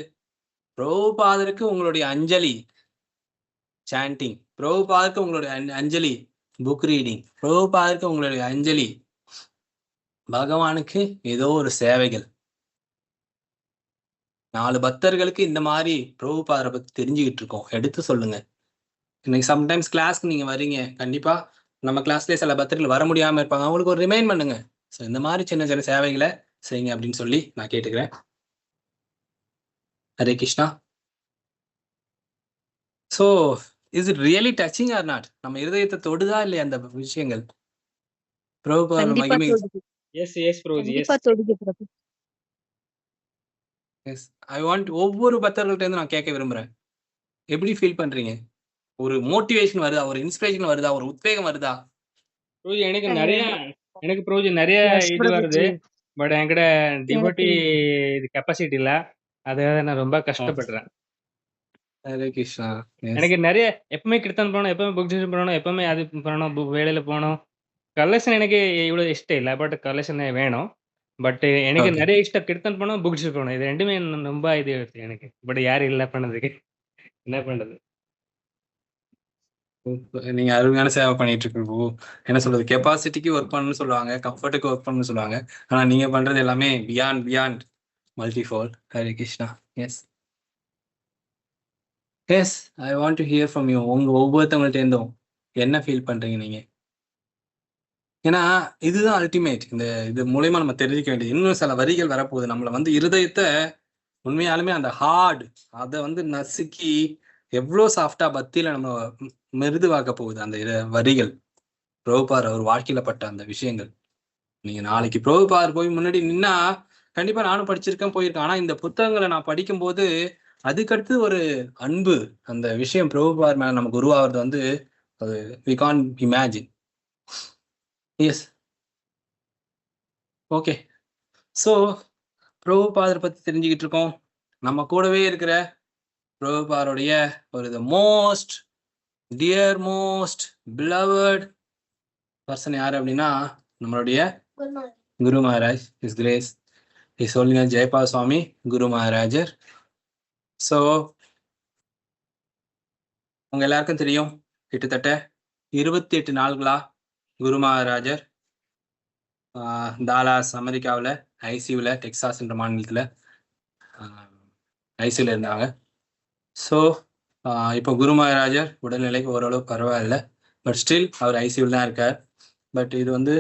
பிரபுபாதருக்கு உங்களுடைய அஞ்சலி சாண்டிங், பிரபுபாதருக்கு உங்களுடைய அஞ்சலி புக் ரீடிங், பிரபுபாதருக்கு உங்களுடைய அஞ்சலி பகவானுக்கு ஏதோ ஒரு சேவைகள். 4 பக்தர்களுக்கு இந்த மாதிரி பிரபுபாதரை பத்தி தெரிஞ்சுக்கிட்டு இருக்கோம், எடுத்து சொல்லுங்க. இன்னைக்கு சம்டைம்ஸ் கிளாஸ்க்கு நீங்க வரீங்க, கண்டிப்பா நம்ம கிளாஸ்லயே சில பக்தர்கள் வர முடியாம இருப்பாங்க, அவங்களுக்கு ஒரு ரிமைண்ட் பண்ணுங்க. ஸோ இந்த மாதிரி சின்ன சின்ன சேவைகளை செய்யுங்க அப்படின்னு சொல்லி நான் கேட்டுக்கிறேன். Hare Krishna. So is it really touching or not? நம்ம இருதயத்தை தொடுதா இல்லையா அந்த விஷயங்கள்? பிரபுபாத கண்டிப்பா மகிமை. தொடுது. Yes Prabhuji, yes. கண்டிப்பா தொடுது பிரபு. எஸ், ஐ வாண்ட் ஒவ்வொரு பக்தர்கள்ட்ட இருந்து நான் கேட்க விரும்புறேன். எப்படி ஃபீல் பண்றீங்க? ஒரு மோட்டிவேஷன் வருதா, ஒரு இன்ஸ்பிரேஷன் வருதா, ஒரு உத்வேகம் வருதா? பிரபுஜி எனக்கு பிரபுஜி நிறைய எஸ் இது வருது. பிரபுஜி. பட் என்கிட்ட டிவோட்டி எனக்கு கெப்பாசிட்டி இல்ல. அதாவது நான் ரொம்ப கஷ்டப்படுறேன். ஹரே கிருஷ்ணா. எனக்கு நிறைய எப்பவுமே கீர்த்தன் பண்ணணும், எப்பவுமே புக் பண்ணணும், எப்பவுமே அது பண்ணணும், வேலையில போகணும். கலெக்ஷன் எனக்கு இவ்வளவு இஷ்டம் இல்லை. பட் கலெக்ஷன் வேணும். பட் எனக்கு Okay. நிறைய இஷ்டம் கீர்த்தன் பண்ணணும், புக் பண்ணணும். இது ரெண்டுமே ரொம்ப இது இருக்கு எனக்கு. பட் யாரும் இல்லை பண்ணதுக்கு. என்ன பண்றது? நீங்க அருமையான சேவை பண்ணிட்டு இருக்கீங்க. என்ன சொல்றது, கெப்பாசிட்டிக்கு ஒர்க் பண்ணணும்னு சொல்லுவாங்க, கம்ஃபர்ட்டுக்கு ஒர்க் பண்ணணும்னு சொல்லுவாங்க. ஆனா நீங்க பண்றது எல்லாமே beyond multifold. Hare Krishna. Yes yes, I want to hear from you. உங்க ஒவ்வொருத்தவங்கள்ட்ட இருந்தும் என்ன ஃபீல் பண்றீங்க நீங்க? ஏன்னா இதுதான் அல்டிமேட். இது மூலயமா நம்ம தெரிஞ்சுக்க வேண்டியது. இன்னும் சில வரிகள் வரப்போகுது. நம்மள வந்து இருதயத்தை உண்மையாலுமே அந்த ஹார்ட் அதை வந்து நசுக்கி எவ்வளோ சாஃப்டா பக்தியில நம்ம மிருதுவாக்க போகுது அந்த வரிகள். பிரபுபார் அவர் வாழ்க்கையில பட்ட அந்த விஷயங்கள். நீங்க நாளைக்கு பிரபுபார் போய் முன்னாடி நின்னா கண்டிப்பா நானும் படிச்சிருக்கேன், போயிருக்கேன். ஆனா இந்த புத்தகங்களை நான் படிக்கும்போது அதுக்கடுத்து ஒரு அன்பு, அந்த விஷயம் பிரபுபார் மேல நமக்கு உருவாகிறது வந்து அது we can imagine. Yes, okay. So பிரபுபாதரை பத்தி தெரிஞ்சுக்கிட்டு இருக்கோம். நம்ம கூடவே இருக்கிற பிரபுபாருடைய ஒரு most dear most beloved person யாரு அப்படின்னா நம்மளுடைய Guru Maharaj. His grace is சொல்லுங்க ஜெயபால் சுவாமி குரு மகாராஜர். ஸோ உங்க எல்லாருக்கும் தெரியும், கிட்டத்தட்ட 28 நாள்களா குரு மகாராஜர் தாலாஸ் அமெரிக்காவில் ஐசியூவில் டெக்சாஸ் என்ற மாநிலத்தில் ஐசியூவில் இருந்தாங்க. ஸோ இப்போ குரு மகாராஜர் உடல்நிலைக்கு ஓரளவு பரவாயில்ல. பட் ஸ்டில் அவர் ஐசியூவில் தான் இருக்கார். பட் இது வந்து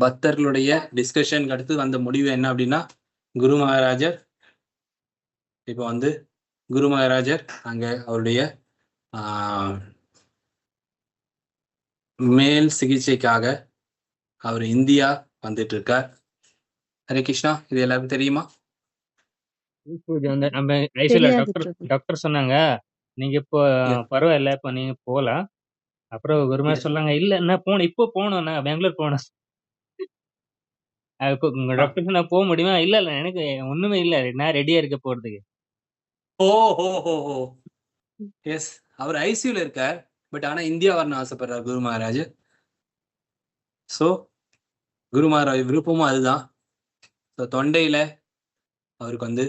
பக்தர்களுடைய டிஸ்கஷனுக்கு அடுத்து வந்த முடிவு என்ன அப்படின்னா, குரு மகாராஜர் இப்போ வந்து குரு மகாராஜர் அங்கே அவருடைய மேல் சிகிச்சைக்காக அவர் இந்தியா வந்துட்டு இருக்கார். ஹரே கிருஷ்ணா. இது எல்லாருக்கும் தெரியுமா? நம்ம ஐசியூல டாக்டர் சொன்னாங்க நீங்க இப்போ பரவாயில்ல, இப்போ நீங்க போகலாம். அப்புறம் குருமா சொன்னாங்க இல்ல நான் போனேன், இப்போ போகணும், நான் பெங்களூர் போனேன். உங்க டாக்டர் நான் போக முடியுமா? இல்ல எனக்கு ஒண்ணுமே இல்ல, நான் ரெடியா இருக்க போறதுக்கு. எஸ், அவர் ஐசியூல இருக்கார். பட் ஆனா இந்தியா வரணும்னு ஆசைப்படுறார் குரு மகாராஜ். ஸோ குரு மகாராஜ் விருப்பமும் அதுதான். ஸோ தொண்டையில அவருக்கு வந்து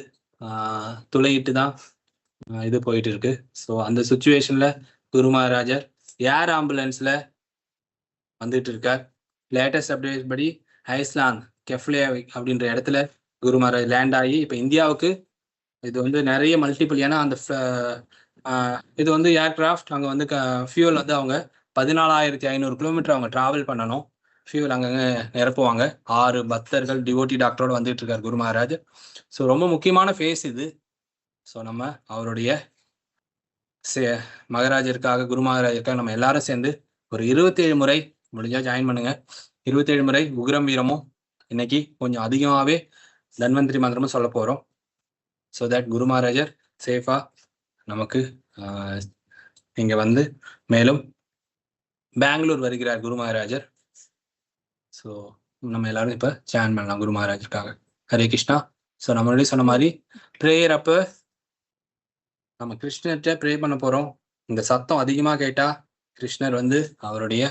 துளையிட்டு தான் இது போயிட்டு இருக்கு. ஸோ அந்த சுச்சுவேஷன்ல குரு மகாராஜர் ஏர் ஆம்புலன்ஸ்ல வந்துட்டு இருக்கார். லேட்டஸ்ட் அப்டேட் படி ஐஸ்லாந்து கெஃப்லேவிக் அப்படின்ற இடத்துல குரு மகாராஜ் லேண்ட் ஆகி இப்போ இந்தியாவுக்கு இது வந்து நிறைய மல்டிபிள், ஏன்னா அந்த இது வந்து ஏர்கிராஃப்ட் அங்கே வந்து ஃபியூல் வந்து அவங்க 14,500 கிலோமீட்டர் அவங்க டிராவல் பண்ணணும். ஃபியூல் அங்கங்கே நிரப்புவாங்க. 6 பக்தர்கள் டிவோட்டி டாக்டரோட வந்துட்டு இருக்காரு குரு மகாராஜ். ஸோ ரொம்ப முக்கியமான ஃபேஸ் இது. ஸோ நம்ம அவருடைய மகாராஜருக்காக குரு மகாராஜருக்காக நம்ம எல்லாரும் சேர்ந்து ஒரு 27 முறை முடிஞ்சா ஜாயின் பண்ணுங்க. 27 முறை உக்ரம் வீரமும் இன்னைக்கு கொஞ்சம் அதிகமாகவே தன்வந்திரி மந்திரமும் சொல்ல போகிறோம். ஸோ தட் குரு மகாராஜர் சேஃபா நமக்கு இங்கே வந்து மேலும் பெங்களூர் வருகிறார் குரு மகாராஜர். ஸோ நம்ம எல்லாரும் இப்போ ஜாயின் பண்ணலாம் குரு மகாராஜருக்காக. ஹரே கிருஷ்ணா. ஸோ நம்ம முன்னாடி சொன்ன மாதிரி ப்ரேயர் அப்போ நம்ம கிருஷ்ணர்கிட்ட ப்ரே பண்ண போகிறோம். இந்த சத்தம் அதிகமாக கேட்டால் கிருஷ்ணர் வந்து அவருடைய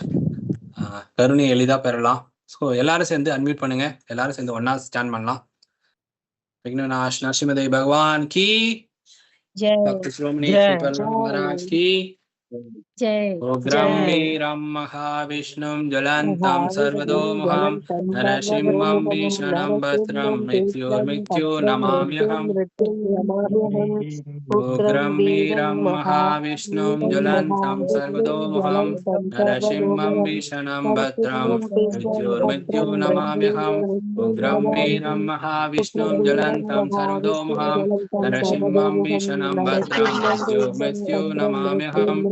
கருணையை எளிதாக பெறலாம். ஸோ எல்லாரும் சேர்ந்து அன்மியூட் பண்ணுங்க. எல்லாரும் சேர்ந்து ஒன்னா ஸ்டாண்ட் பண்ணலாம். விக்னநாஷ் நரசிம்மதே பகவான் கி, டாக்டர் சிரோமணி ஸ்ரீ பிரஹ்லாத் மகாராஜ் கி, उग्रं वीरं महाविष्णुं ज्वलन्तं सर्वतोमुखं नरसिंहं भीषणं भद्रं मृत्युर्मृत्यो नमाम्यहम् उग्रं वीरं महाविष्णुं ज्वलन्तं सर्वतोमुखं नरसिंहं भीषणं भद्रं मृत्युर्मृत्यो नमाम्यहम् उग्रं वीरं महाविष्णुं ज्वलन्तं सर्वतोमुखं नरसिंहं भीषणं भद्रं मृत्युर्मृत्यो नमाम्यहम्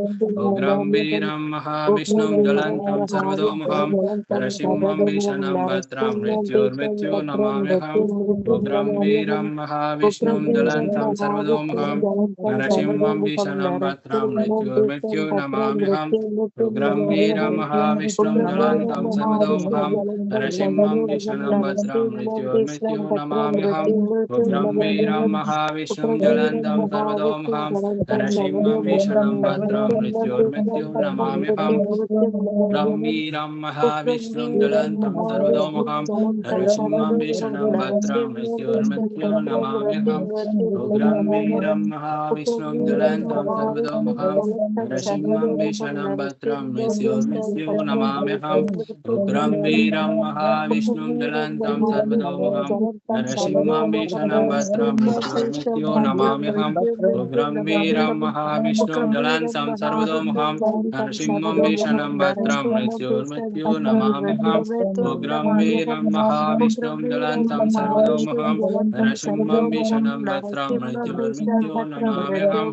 उग्रं वीरं महाविष्णुं ज्वलन्तं सर्वतोमुखं नरसिंहं भीषणं भद्रं मृत्युर्मृत्यो नमाम्यहम् उग्रं वीरं महाविष्णुं ज्वलन्तं सर्वतोमुखं नरसिंहं भीषणं भद्रं मृत्युर्मृत्यो नमाम्यहम् उग्रं वीरं महाविष्णुं ज्वलन्तं सर्वतोमुखं नरसिंहं भीषणं भद्रं मृत्युर्मृत्यो नमाम्यहम् उग्रं वीरं महाविष्णुं ज्वलन्तं सर्वतोमुखं नरसिंहं भीषणं भद्रं मृत्युर्मृत्यो नमाम्यहम् उग्रं वीरं महाविष्णुं ज्वलन्तं सर्वतोमुखं नरसिंहं भीषणं भद्रं मृत्युर्मृत्यो नमाम्यहम् उग्रं वीरं महाविष्णुं ज्वलन्तं सर्वतोमुखं नरसिंहं भीषणं भद्रं मृत्युर्मृत्यो नमाम्यहम् उग्रं वीरं महाविष्णुं ज्वलन्तं सर्वतोमुखं नरसिंहं भीषणं भद्रं मृत्युर्मृत्यो नमाम्यहम् उग्रं वीरं महाविष्णुं ज्वलन्तं सर्वतोमुखं नरसिंहं भीषणं भद्रं मृत्युर्मृत्यो नमाम्यहम् उग्रं वीरं महाविष्णुं ज्वलन्तं सर्वतोमुखं नरसिंहं भीषणं भद्रं मृत्युर्मृत्यो नमाम्यहम्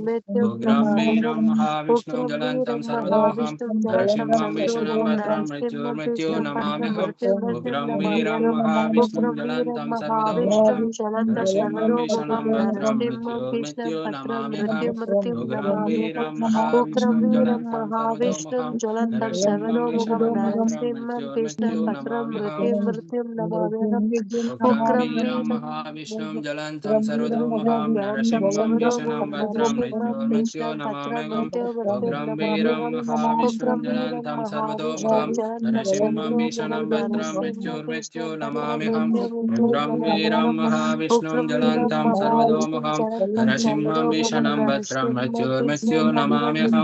उग्रं वीरं महाविष्णुं ज्वलन्तं सर्वतोमुखं नरसिंहं भीषणं भद्रं मृत्युर्मृत्यो नमाम्यहम् उग्रं वीरं महाविष्णुं ज्वलन्तं सर्वतोमुखं नरसिंहं भीषणं भद्रं मृत्युर्मृत्यो नमाम्यहम् उग्रं वीरं महाविष्णुं ज्वलन्तं सर्वतोमुखं नरसिंहं भीषणं भद्रं मृत्युर्मृत्यो नमाम्यहम् उग्रं वीरं महाविष्णुं ज्वलन्तं सर्वतोमुखं नरसिंहं भीषणं भद्रं मृत्युर्मृत्यो नमाम्यहम् उग्रं वीरं महाविष्णुं ज्वलन्तं सर्वतोमुखं नरसिंहं भीषणं भद्रं मृत्युर्मृत्यो नमाम्यहम् उग्रं वीरं महाविष्णुं ज्वलन्तं सर्वतोमुखं नरसिंहं भीषणं भद्रं मृत्युर्मृत्यो नमाम्यहम्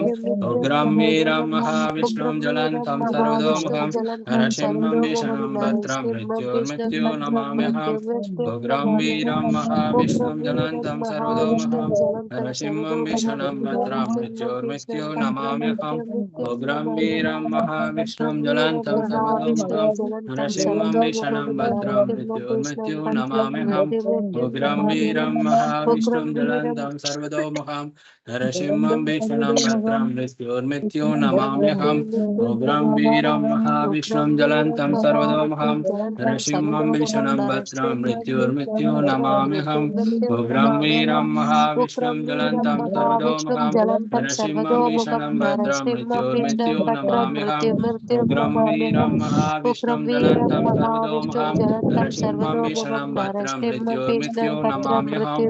उग्रं वीरं महाविष्णुं ज्वलन्तं सर्वतोमुखं नरसिंहं भीषणं भद्रं मृत्युर्मृत्यो नमाम्यहम् उग्रं वीरं महाविष्णुं ज्वलन्तं सर्वतोमुखं नरसिंहं भीषणं भद्रं मृत्युर्मृत्यो नमाम्यहम् उग्रं वीरं महाविष्णुं ज्वलन्तं सर्वतोमुखं नरसिंहं भीषणं भद्रं मृत्युर्मृत्यो नमाम्यहम् उग्रं वीरं महाविष्णुं ज्वलन्तं सर्वतोमुखं नरसिंहं भीषणं भद्रं मृत्युर्मृत्यो नमाम्यहम् उग्रं वीरं महाविष्णुं ज्वलन्तं सर्वतोमुखं नरसिंहं भीषणं भद्रं मृत्युर्मृत्यो नमाम्यहम् उग्रं वीरं महाविष्णुं ज्वलन्तं सर्वतोमुखं नरसिंहं भीषणं भद्रं मृत्युर्मृत्यो नमाम्यहम् उग्रं वीरं महाविष्णुं ज्वलन्तं सर्वतोमुखं नरसिंहं भीषणं भद्रं मृत्युर्मृत्यो नमाम्यहम्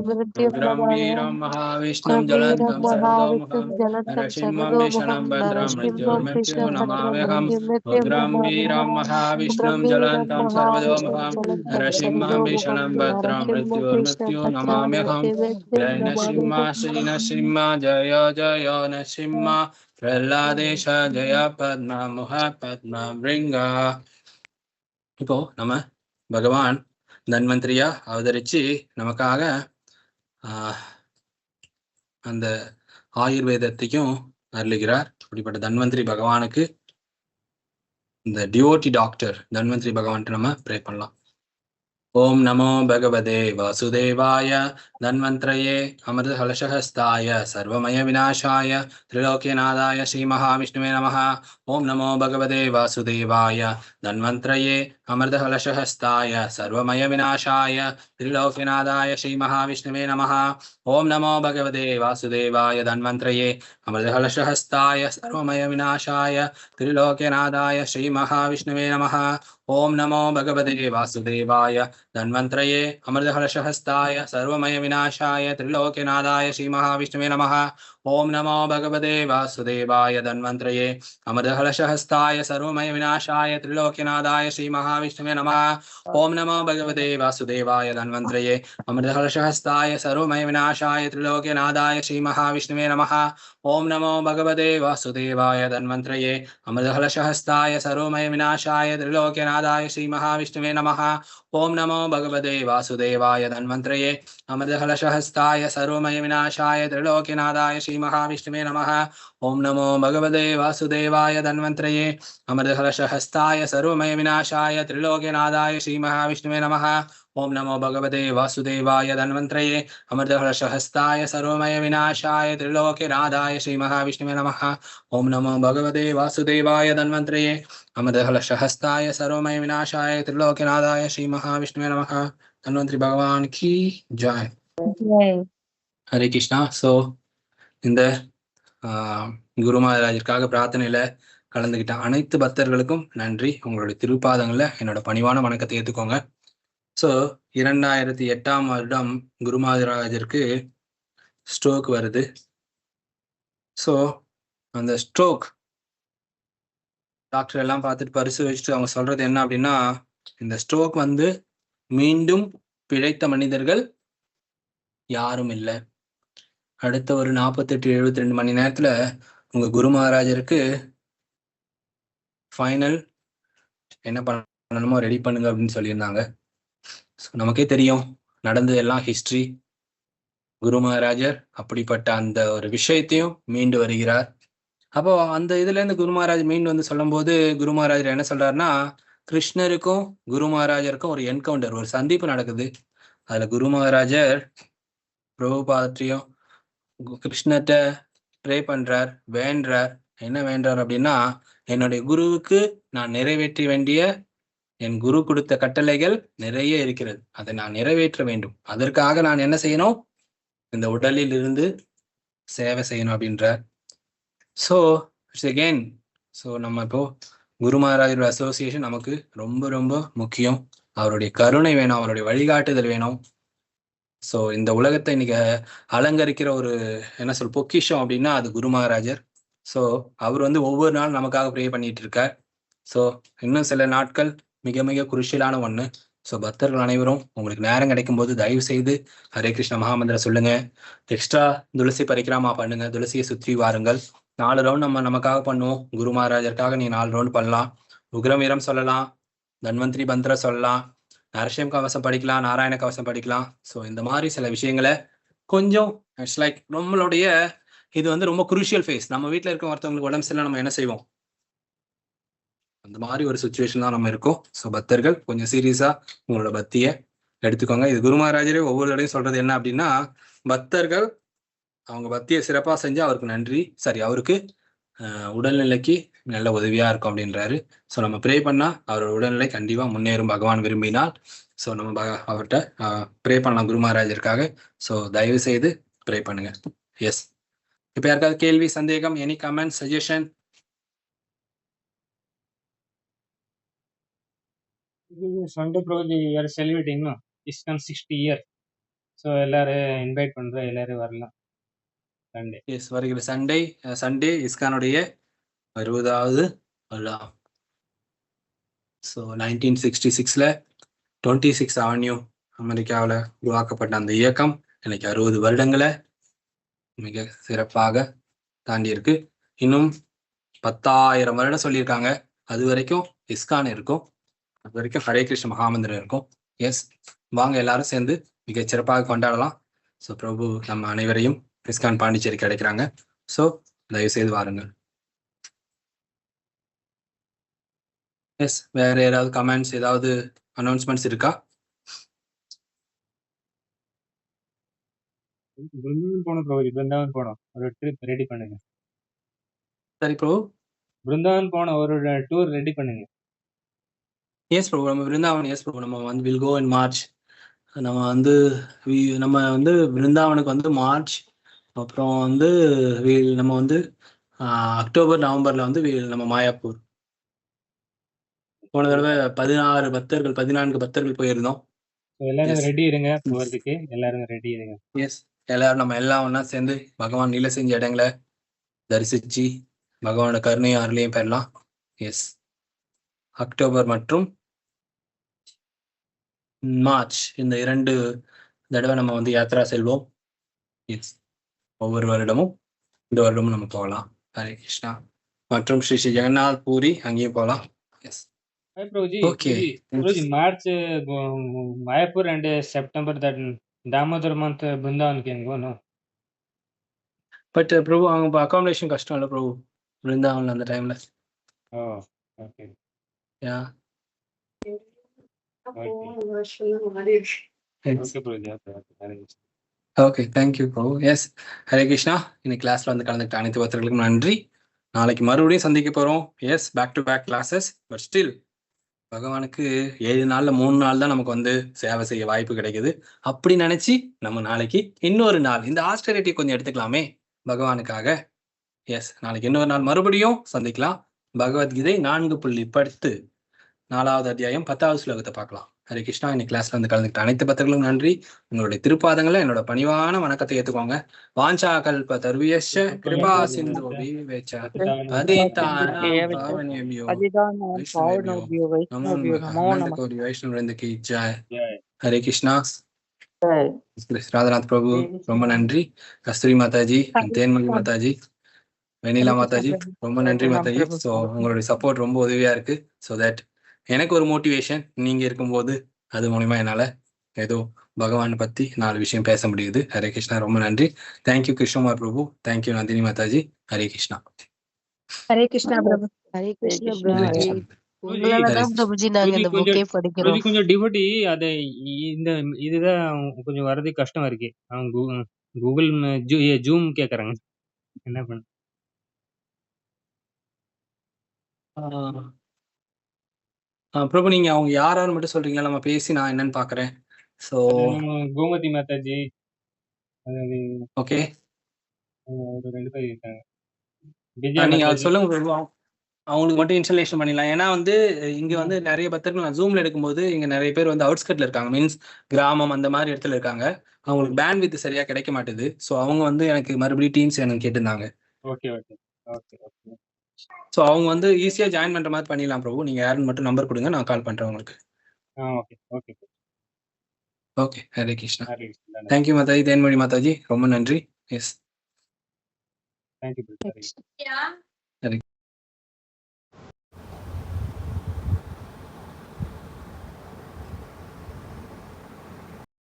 उग्रं वीरं महाविष्णुं ज्वलन्तं सर्वतोमुखं नरसिंहं भीषणं भद्रं मृत्युर्मृत्यो नमाम्यहम् उग्रं वीरं महाविष्णुं ज्वलन्तं सर्वतोमुखं नरसिंहं भीषणं भद्रं मृत्युर्मृत्यो नमाम्यहम् जय नरसिंह श्री नरसिंह जय जय नरसिंह प्रह्लादेश जय पद्म मुह पद्म भृंग இப்போ நம்ம பகவான் தன்வந்திரியா அவதரிச்சு நமக்காக அந்த ஆயுர்வேதத்தையும் அருளுகிறார். அப்படிப்பட்ட தன்வந்திரி பகவானுக்கு இந்த டிவோட்டி டாக்டர் தன்வந்திரி பகவான்ட்டு நம்ம ப்ரே பண்ணலாம். ओम नमो भगवते वासुदेवाय धन्वंतरये अमृतकलशहस्ताय सर्वमय विनाशाय त्रिलोक्यनाथाय श्री महाविष्णुवे नमः। ओम नमो भगवते वासुदेवाय धन्वंतरये अमृतकलशहस्ताय सर्वमय विनाशाय त्रिलोक्यनाथाय श्री महाविष्णुवे नमः। ओम नमो भगवते वासुदेवाय धन्वंतरये अमृतकलशहस्ताय सर्वमय विनाशाय त्रिलोक्यनाथाय श्री महाविष्णुवे नमः। ओम नमो भगवते वासुदेवाय धन्वंतरये अमृतहर्षहस्ताय सर्वमय विनाशाय त्रिलोक्यनाथाय श्री महाविष्णुवे नमः। ओम नमो भगवते वासुदेवाय धन्वंतरये अमृतहर्षहस्ताय सर्वमय विनाशाय त्रिलोक्यनाथाय श्री महाविष्णुवे नमः। ओम नमो भगवते वासुदेवाय धन्वंतरये अमृतहर्षहस्ताय सर्वमय विनाशाय त्रिलोक्यनाथाय श्री महाविष्णुवे नमः। ओम नमो भगवते वासुदेवाय धन्वंतरये अमृतहर्षहस्ताय सर्वमय विनाशाय त्रिलोक्यनाथाय श्री महाविष्णुवे नमः। ओम नमो भगवते वासुदेवाय धन्वंतरये अमृतहर्षहस्ताय सर्वमय विनाशाय त्रिलोक्यनाथाय श्री महाविष्णुवे नमः। ओम नमो भगवते वासुदेवाय धन्वंतरये अमृतहर्षहस्ताय सर्वमय विनाशाय त्रिलोक्यनाथाय श्री महाविष्णुवे नमः। ओम नमो भगवते वासुदेवाय धन्वंतरये अमृतहर्षहस्ताय सर्वमय विनाशाय त्रिलोक्यनाथाय श्री महाविष्णुवे नमः। ओम नमो भगवते वासुदेवाय धन्वंतरये अमृतहर्षहस्ताय सर्वमय विनाशाय त्रिलोक्यनाथाय श्री महाविष्णुवे नमः। धन्वंतरी भगवान की जय। हरे कृष्णा। सो இந்த குரு மகாராஜிற்காக பிரார்த்தனையில கலந்துகிட்ட அனைத்து பக்தர்களுக்கும் நன்றி. உங்களுடைய திருப்பாதங்கள்ல என்னோட பணிவான வணக்கத்தை ஏத்துக்கோங்க. ஸோ 2008ஆம் வருடம் குரு மகாராஜருக்கு ஸ்ட்ரோக் வருது. ஸோ அந்த ஸ்ட்ரோக் டாக்டர் எல்லாம் பார்த்துட்டு பரிசோதிச்சுட்டு அவங்க சொல்றது என்ன அப்படின்னா, இந்த ஸ்ட்ரோக் வந்து மீண்டும் பிழைத்த மனிதர்கள் யாரும் இல்லை. அடுத்த ஒரு 48-72 மணி நேரத்துல உங்க குரு மகாராஜருக்கு ஃபைனல் என்ன பண்ணணுமோ ரெடி பண்ணுங்க அப்படின்னு சொல்லியிருந்தாங்க. நமக்கே தெரியும் நடந்தது எல்லாம் ஹிஸ்டரி. குரு மகாராஜர் அப்படிப்பட்ட அந்த ஒரு விஷயத்தையும் மீண்டு வருகிறார். அப்போ அந்த இதுல இருந்து குரு மகாராஜ் மீண்டு வந்து சொல்லும் போது குரு மகாராஜர் என்ன சொல்றாருன்னா, கிருஷ்ணருக்கும் குரு மகாராஜருக்கும் ஒரு என்கவுண்டர், ஒரு சந்திப்பு நடக்குது. அதுல குரு மகாராஜர் பிரபுபாதத்தையும் கிருஷ்ணர்கிட்ட ப்ரே பண்றார், வேண்டார். என்ன வேண்டார் அப்படின்னா, என்னுடைய குருவுக்கு நான் நிறைவேற்ற வேண்டிய என் குரு கொடுத்த கட்டளைகள் நிறைய இருக்கிறது, அதை நான் நிறைவேற்ற வேண்டும். அதற்காக நான் என்ன செய்யணும், இந்த உடலில் இருந்து சேவை செய்யணும் அப்படின்றார். ஸோ இட்ஸ் அகெயின் நம்ம இப்போ குரு மகாராஜோட அசோசியேஷன் நமக்கு ரொம்ப ரொம்ப முக்கியம். அவருடைய கருணை வேணும், அவருடைய வழிகாட்டுதல் வேணும். ஸோ இந்த உலகத்தை இன்னைக்கு அலங்கரிக்கிற ஒரு என்ன சொல் பொக்கிஷம் அப்படின்னா அது குரு மகாராஜர். ஸோ அவர் வந்து ஒவ்வொரு நாளும் நமக்காக ப்ரே பண்ணிட்டு இருக்கார். ஸோ இன்னும் சில நாட்கள் மிக மிக குருஷியலான ஒன்று. ஸோ பக்தர்கள் அனைவரும் உங்களுக்கு நேரம் கிடைக்கும் போது தயவு செய்து ஹரே கிருஷ்ண மகாமந்திரம் சொல்லுங்க. எக்ஸ்ட்ரா துளசி பரிக்கிரமா பண்ணுங்க, துளசியை சுற்றி வாருங்கள். 4 ரவுண்ட் நமக்காக பண்ணுவோம். குரு மகாராஜருக்காக நீ 4 ரவுண்ட் பண்ணலாம். உக்ரம் வீரம் சொல்லலாம், தன்வந்திரி மந்திரம் சொல்லலாம், நரசிம்ம கவசம் படிக்கலாம், நாராயண கவசம் படிக்கலாம். ஸோ இந்த மாதிரி சில விஷயங்களை கொஞ்சம் இட்ஸ் லைக் நம்மளுடைய இது வந்து ரொம்ப குரூஷியல் ஃபேஸ். நம்ம வீட்டில் இருக்க ஒருத்தவங்களுக்கு உடம்பு சரியில்லை, நம்ம என்ன செய்வோம், அந்த மாதிரி ஒரு சுச்சுவேஷன் தான் நம்ம இருக்கோம். ஸோ பக்தர்கள் கொஞ்சம் சீரியஸா உங்களோட பக்தியை எடுத்துக்கோங்க. இது குரு மகாராஜரே ஒவ்வொரு தடையும் சொல்றது என்ன அப்படின்னா, பக்தர்கள் அவங்க பக்தியை சிறப்பா செஞ்சு அவருக்கு நன்றி, சரி அவருக்கு உடல்நிலைக்கு நல்ல உதவியா இருக்கும் அப்படின்றாரு. ஸோ நம்ம ப்ரே பண்ணா அவரோட உடல்நிலை கண்டிப்பா முன்னேறும் பகவான் விரும்பினால். ஸோ நம்ம அவர்கிட்ட ப்ரே பண்ணலாம் குரு மகாராஜருக்காக. ஸோ தயவு செய்து ப்ரே பண்ணுங்க. எஸ், இப்போ யாருக்காவது கேள்வி, சந்தேகம், any comment, suggestion? Sunday probably we are celebrating no ISKCON 60 year. So எல்லாரும் இன்வைட் பண்றோம், எல்லாரும் வரலாம் சண்டே. எஸ், வருகிற சண்டே இஸ்கானுடைய 60வது விழா. ஸோ 1966ல 26 அவென்யூ அமெரிக்காவில் உருவாக்கப்பட்ட அந்த இயக்கம் இன்னைக்கு 60 வருடங்களை மிக சிறப்பாக தாண்டி இருக்கு. இன்னும் 10,000 வருடம் சொல்லியிருக்காங்க. அது வரைக்கும் இஸ்கான் இருக்கும், அது வரைக்கும் ஹரே கிருஷ்ண மகாமந்திரம் இருக்கும். எஸ், வாங்க எல்லாரும் சேர்ந்து மிக சிறப்பாக கொண்டாடலாம். ஸோ பிரபு நம்ம அனைவரையும் இஸ்கான் பாண்டிச்சேரி கிடைக்கிறாங்க. ஸோ தயவு செய்து வாருங்கள். எஸ், வேற ஏதாவது கமெண்ட்ஸ், ஏதாவது அனௌன்ஸ்மெண்ட்ஸ் இருக்கா? பிருந்தாவன் போனோம் பிரபு, பிருந்தாவன் போனோம், ஒரு ட்ரிப் ரெடி பண்ணுங்க. சரி பிரபு, பிருந்தாவன் போன ஒரு டூர் ரெடி பண்ணுங்க. எஸ் பிரபு, நம்ம பிருந்தாவன், எஸ் பிரபு, நம்ம வந்து வில் கோ இன் மார்ச். நம்ம வந்து பிருந்தாவனுக்கு வந்து மார்ச், அப்புறம் வந்து நம்ம வந்து அக்டோபர் நவம்பர்ல வந்து நம்ம மாயாப்பூர். போன தடவை 16 பக்தர்கள் 14 பக்தர்கள் போயிருந்தோம். எல்லாரும் ரெடி இருங்க போறதுக்கு. எல்லாரும் ரெடி இருங்க. எஸ், எல்லாரும் நம்ம எல்லாம் ஒண்ணா சேர்ந்து பகவான் நிலை செஞ்ச இடங்களை தரிசிச்சு பகவானோட கருணையும் அருளையும் பெறலாம். எஸ், அக்டோபர் மற்றும் மார்ச் இந்த 2 தடவை நம்ம வந்து யாத்ரா செல்வோம். எஸ், ஒவ்வொரு வருடமும் இந்த வருடமும் நம்ம போகலாம். ஹரே கிருஷ்ணா. மற்றும் ஸ்ரீ ஸ்ரீ ஜெகநாத் பூரி அங்கேயும் போகலாம். Yes, Okay. March, Mayapur and September, that Damodar month, Vrindavan can go, no? But Prabhu அவங்க அகாமடேஷன் கஷ்டம் இல்லை பிரபு பிருந்தாவன்ல அந்த டைம்ல. Oh, okay. Yeah okay, thank you Prabhu. Yes, Hare Krishna. இன்னைக்கு கிளாஸ்ல வந்து கலந்துக்கிட்ட அனைத்து பக்தர்களுக்கும் நன்றி. நாளைக்கு மறுபடியும் சந்திக்க போறோம். Yes, back to back classes. But still பகவானுக்கு 7 நாள்ல 3 நாள் தான் நமக்கு வந்து சேவை செய்ய வாய்ப்பு கிடைக்குது. அப்படி நினைச்சு நம்ம நாளைக்கு இன்னொரு நாள் இந்த ஆஸ்டரிட்டி கொஞ்சம் எடுத்துக்கலாமே பகவானுக்காக. எஸ், நாளைக்கு இன்னொரு நாள் மறுபடியும் சந்திக்கலாம். பகவத்கீதை 4.10 4வது அத்தியாயம் 10வது ஸ்லோகத்தை பார்க்கலாம். ஹரே கிருஷ்ணா. இன்னைக்கு கிளாஸ்ல வந்து கலந்துக்கிட்ட அனைத்து பக்தர்களும் நன்றி. உங்களுடைய திருப்பாதங்களை என்னோட பணிவான வணக்கத்தை ஏத்துக்கோங்க. வாஞ்சா கல்ப தர்வியஸ்ச கிருபா சிந்து விவேச்ச வைஷ்ணவ் ஜெய். ஹரே கிருஷ்ணா. ராதநாத் பிரபு ரொம்ப நன்றி. கஸ்தூரி மாதாஜி, தேன்மொழி மாதாஜி, வெனிலா மாதாஜி ரொம்ப நன்றி மாதாஜி. ஸோ உங்களுடைய சப்போர்ட் ரொம்ப உதவியா இருக்கு. ஸோ தட் எனக்கு ஒரு மோட்டிவேஷன் நீங்க இருக்கும்போது அது மூலியமா என்னால ஏதோ பகவான் பத்தி 4 விஷயம் பேச முடியுது. ஹரே கிருஷ்ணா. ரொம்ப நன்றி. தேங்க்யூ கிருஷ்ணகுமார் பிரபு. தேங்க்யூ நந்தினி மாதாஜி. ஹரே கிருஷ்ணா. ஹரே கிருஷ்ணா பிரபு. ஹரே கிருஷ்ணா பிரபுஜி. உங்களாலதான் பிரபுஜி நாங்க இந்த புக்கே படிக்கிறோம். கொஞ்சம் டிவோட்டி அதை இந்த இதுதான் கொஞ்சம் வர்றது கஷ்டமா இருக்கு. அவங்க கூகுள் ஜூம் கேக்குறாங்க. என்ன பண்ண பிரபு நீங்க அவங்க யாரான்னு மட்டும் சொல்றீங்களா? நம்ம பேசி நான் என்னன்னு பாக்குறேன். சோ கோமதி மாதாஜி, ஓகே, ஒரு 2 பேர் இருக்காங்க. நீங்க அது சொல்லுங்க பிரபு. அவங்களுக்கு மட்டும் இன்ஸ்டாலேஷன் பண்ணிடலாம். ஏன்னா வந்து இங்க வந்து நிறைய பக்தர்கள் நான் ஜூம்ல எடுக்கும்போது இங்க நிறைய பேர் வந்து அவுட்ஸ்கட்ல இருக்காங்க, மீன்ஸ் கிராமம் அந்த மாதிரி இடத்துல இருக்காங்க. அவங்களுக்கு பேண்ட் வித் சரியா கிடைக்க மாட்டேது. ஸோ அவங்க வந்து எனக்கு மறுபடியும் டீம்ஸ் எனக்கு கேட்டிருந்தாங்க. Okay okay okay okay. So அவங்க வந்து ஈஸியா ஜாயின் பண்ற மாதிரி பண்ணிடலாம் பிரபு. நீங்க யாருன்னு மட்டும் நம்பர் கொடுங்க, நான் கால் பண்றேன் உங்களுக்கு. Okay okay okay. Hare Krishna. Thank you Mataji, Thenmozhi Mataji ரொம்ப நன்றி. S, thank you. ஹரே